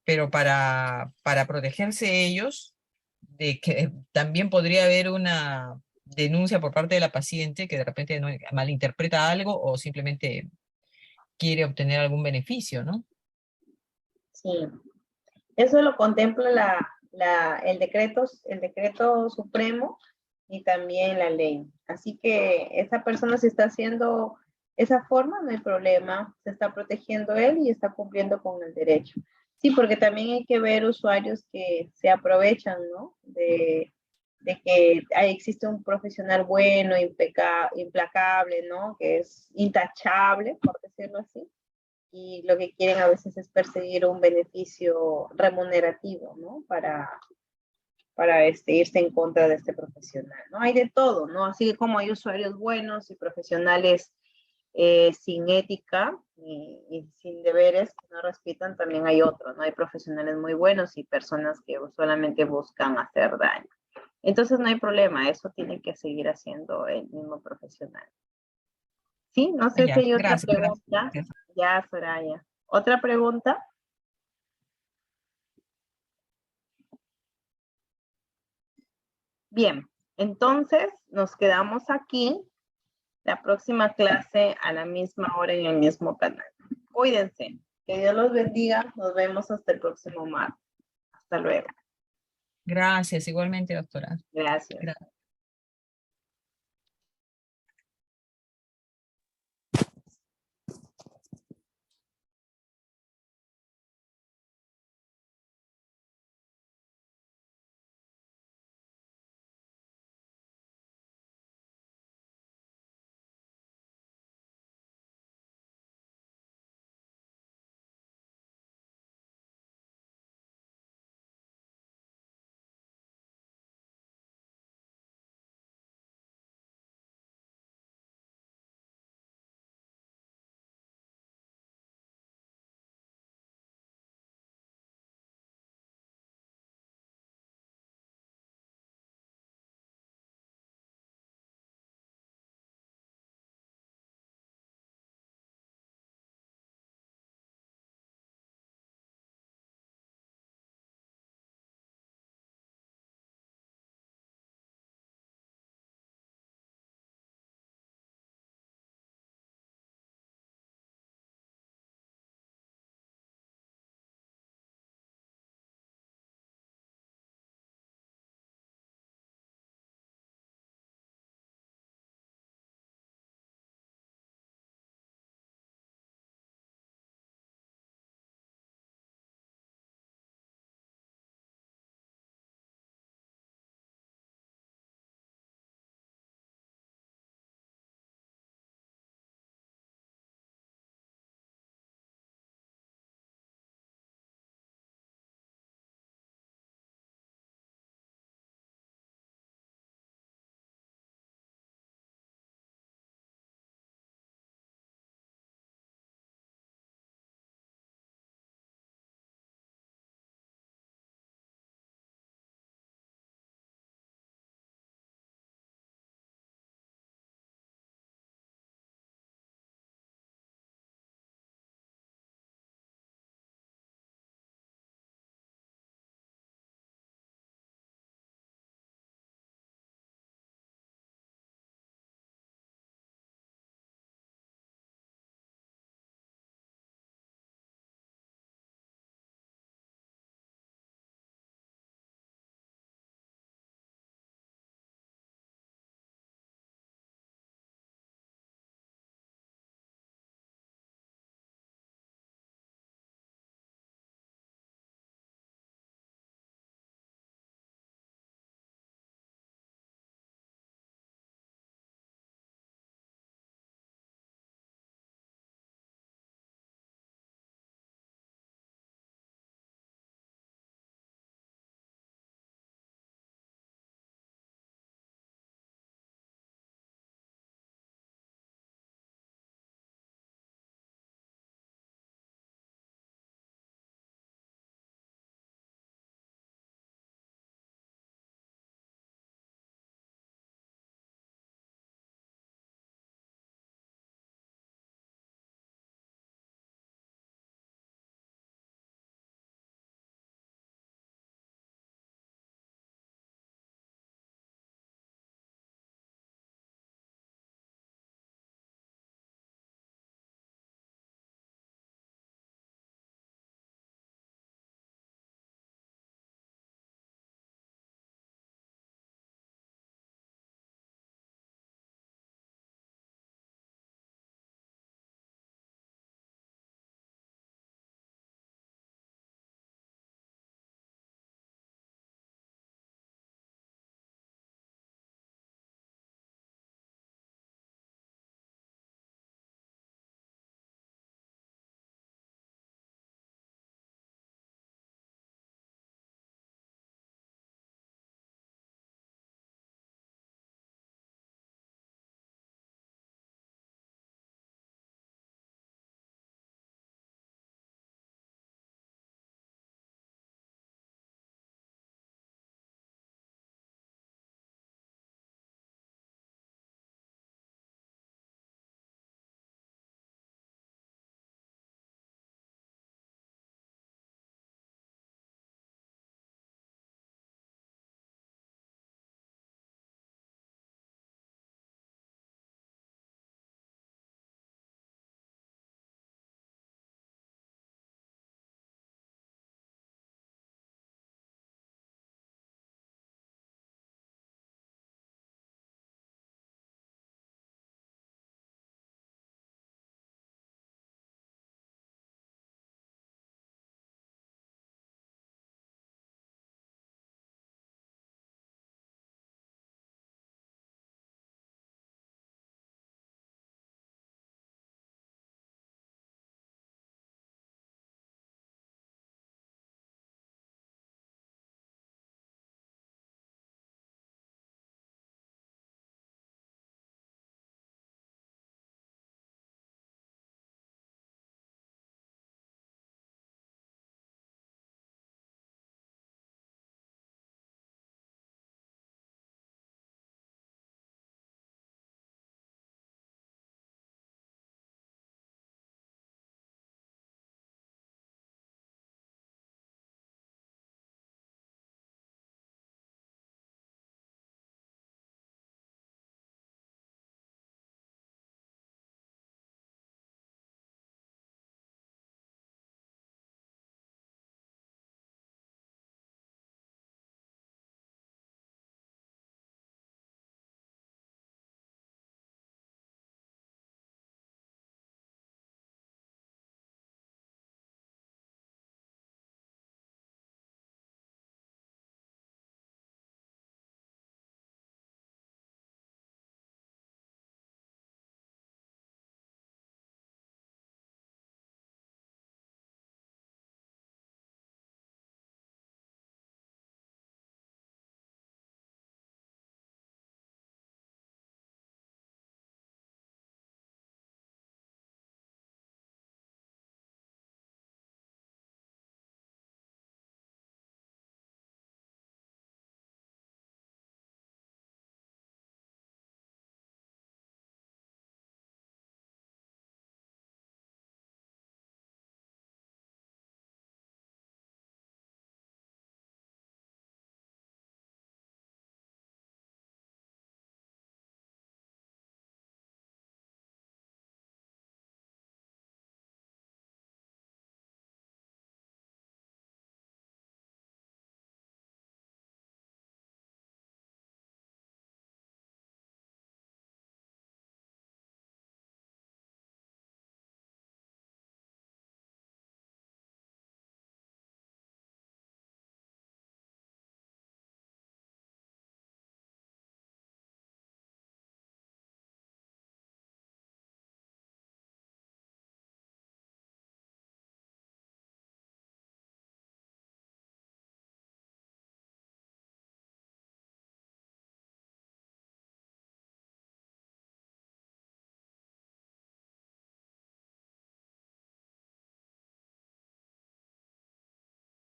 Pero para protegerse ellos, de que también podría haber una denuncia por parte de la paciente que de repente no malinterpreta algo o simplemente quiere obtener algún beneficio, ¿no? Sí, eso lo contempla el decreto supremo y también la ley. Así que esa persona se está haciendo esa forma, no hay problema, se está protegiendo él y está cumpliendo con el derecho. Sí, porque también hay que ver usuarios que se aprovechan, ¿no? De que existe un profesional bueno, implacable, ¿no? Que es intachable, por decirlo así. Y lo que quieren a veces es perseguir un beneficio remunerativo, ¿no? para irse en contra de este profesional, ¿no? Hay de todo, ¿no? Así como hay usuarios buenos y profesionales sin ética y sin deberes que no respetan, también hay otros, ¿no? Hay profesionales muy buenos y personas que solamente buscan hacer daño. Entonces no hay problema, eso tiene que seguir haciendo el mismo profesional. Sí, no sé si hay otra pregunta. Ya, Soraya. ¿Otra pregunta? Bien, entonces nos quedamos aquí. La próxima clase a la misma hora en el mismo canal. Cuídense. Que Dios los bendiga. Nos vemos hasta el próximo martes. Hasta luego. Gracias, igualmente, doctora. Gracias.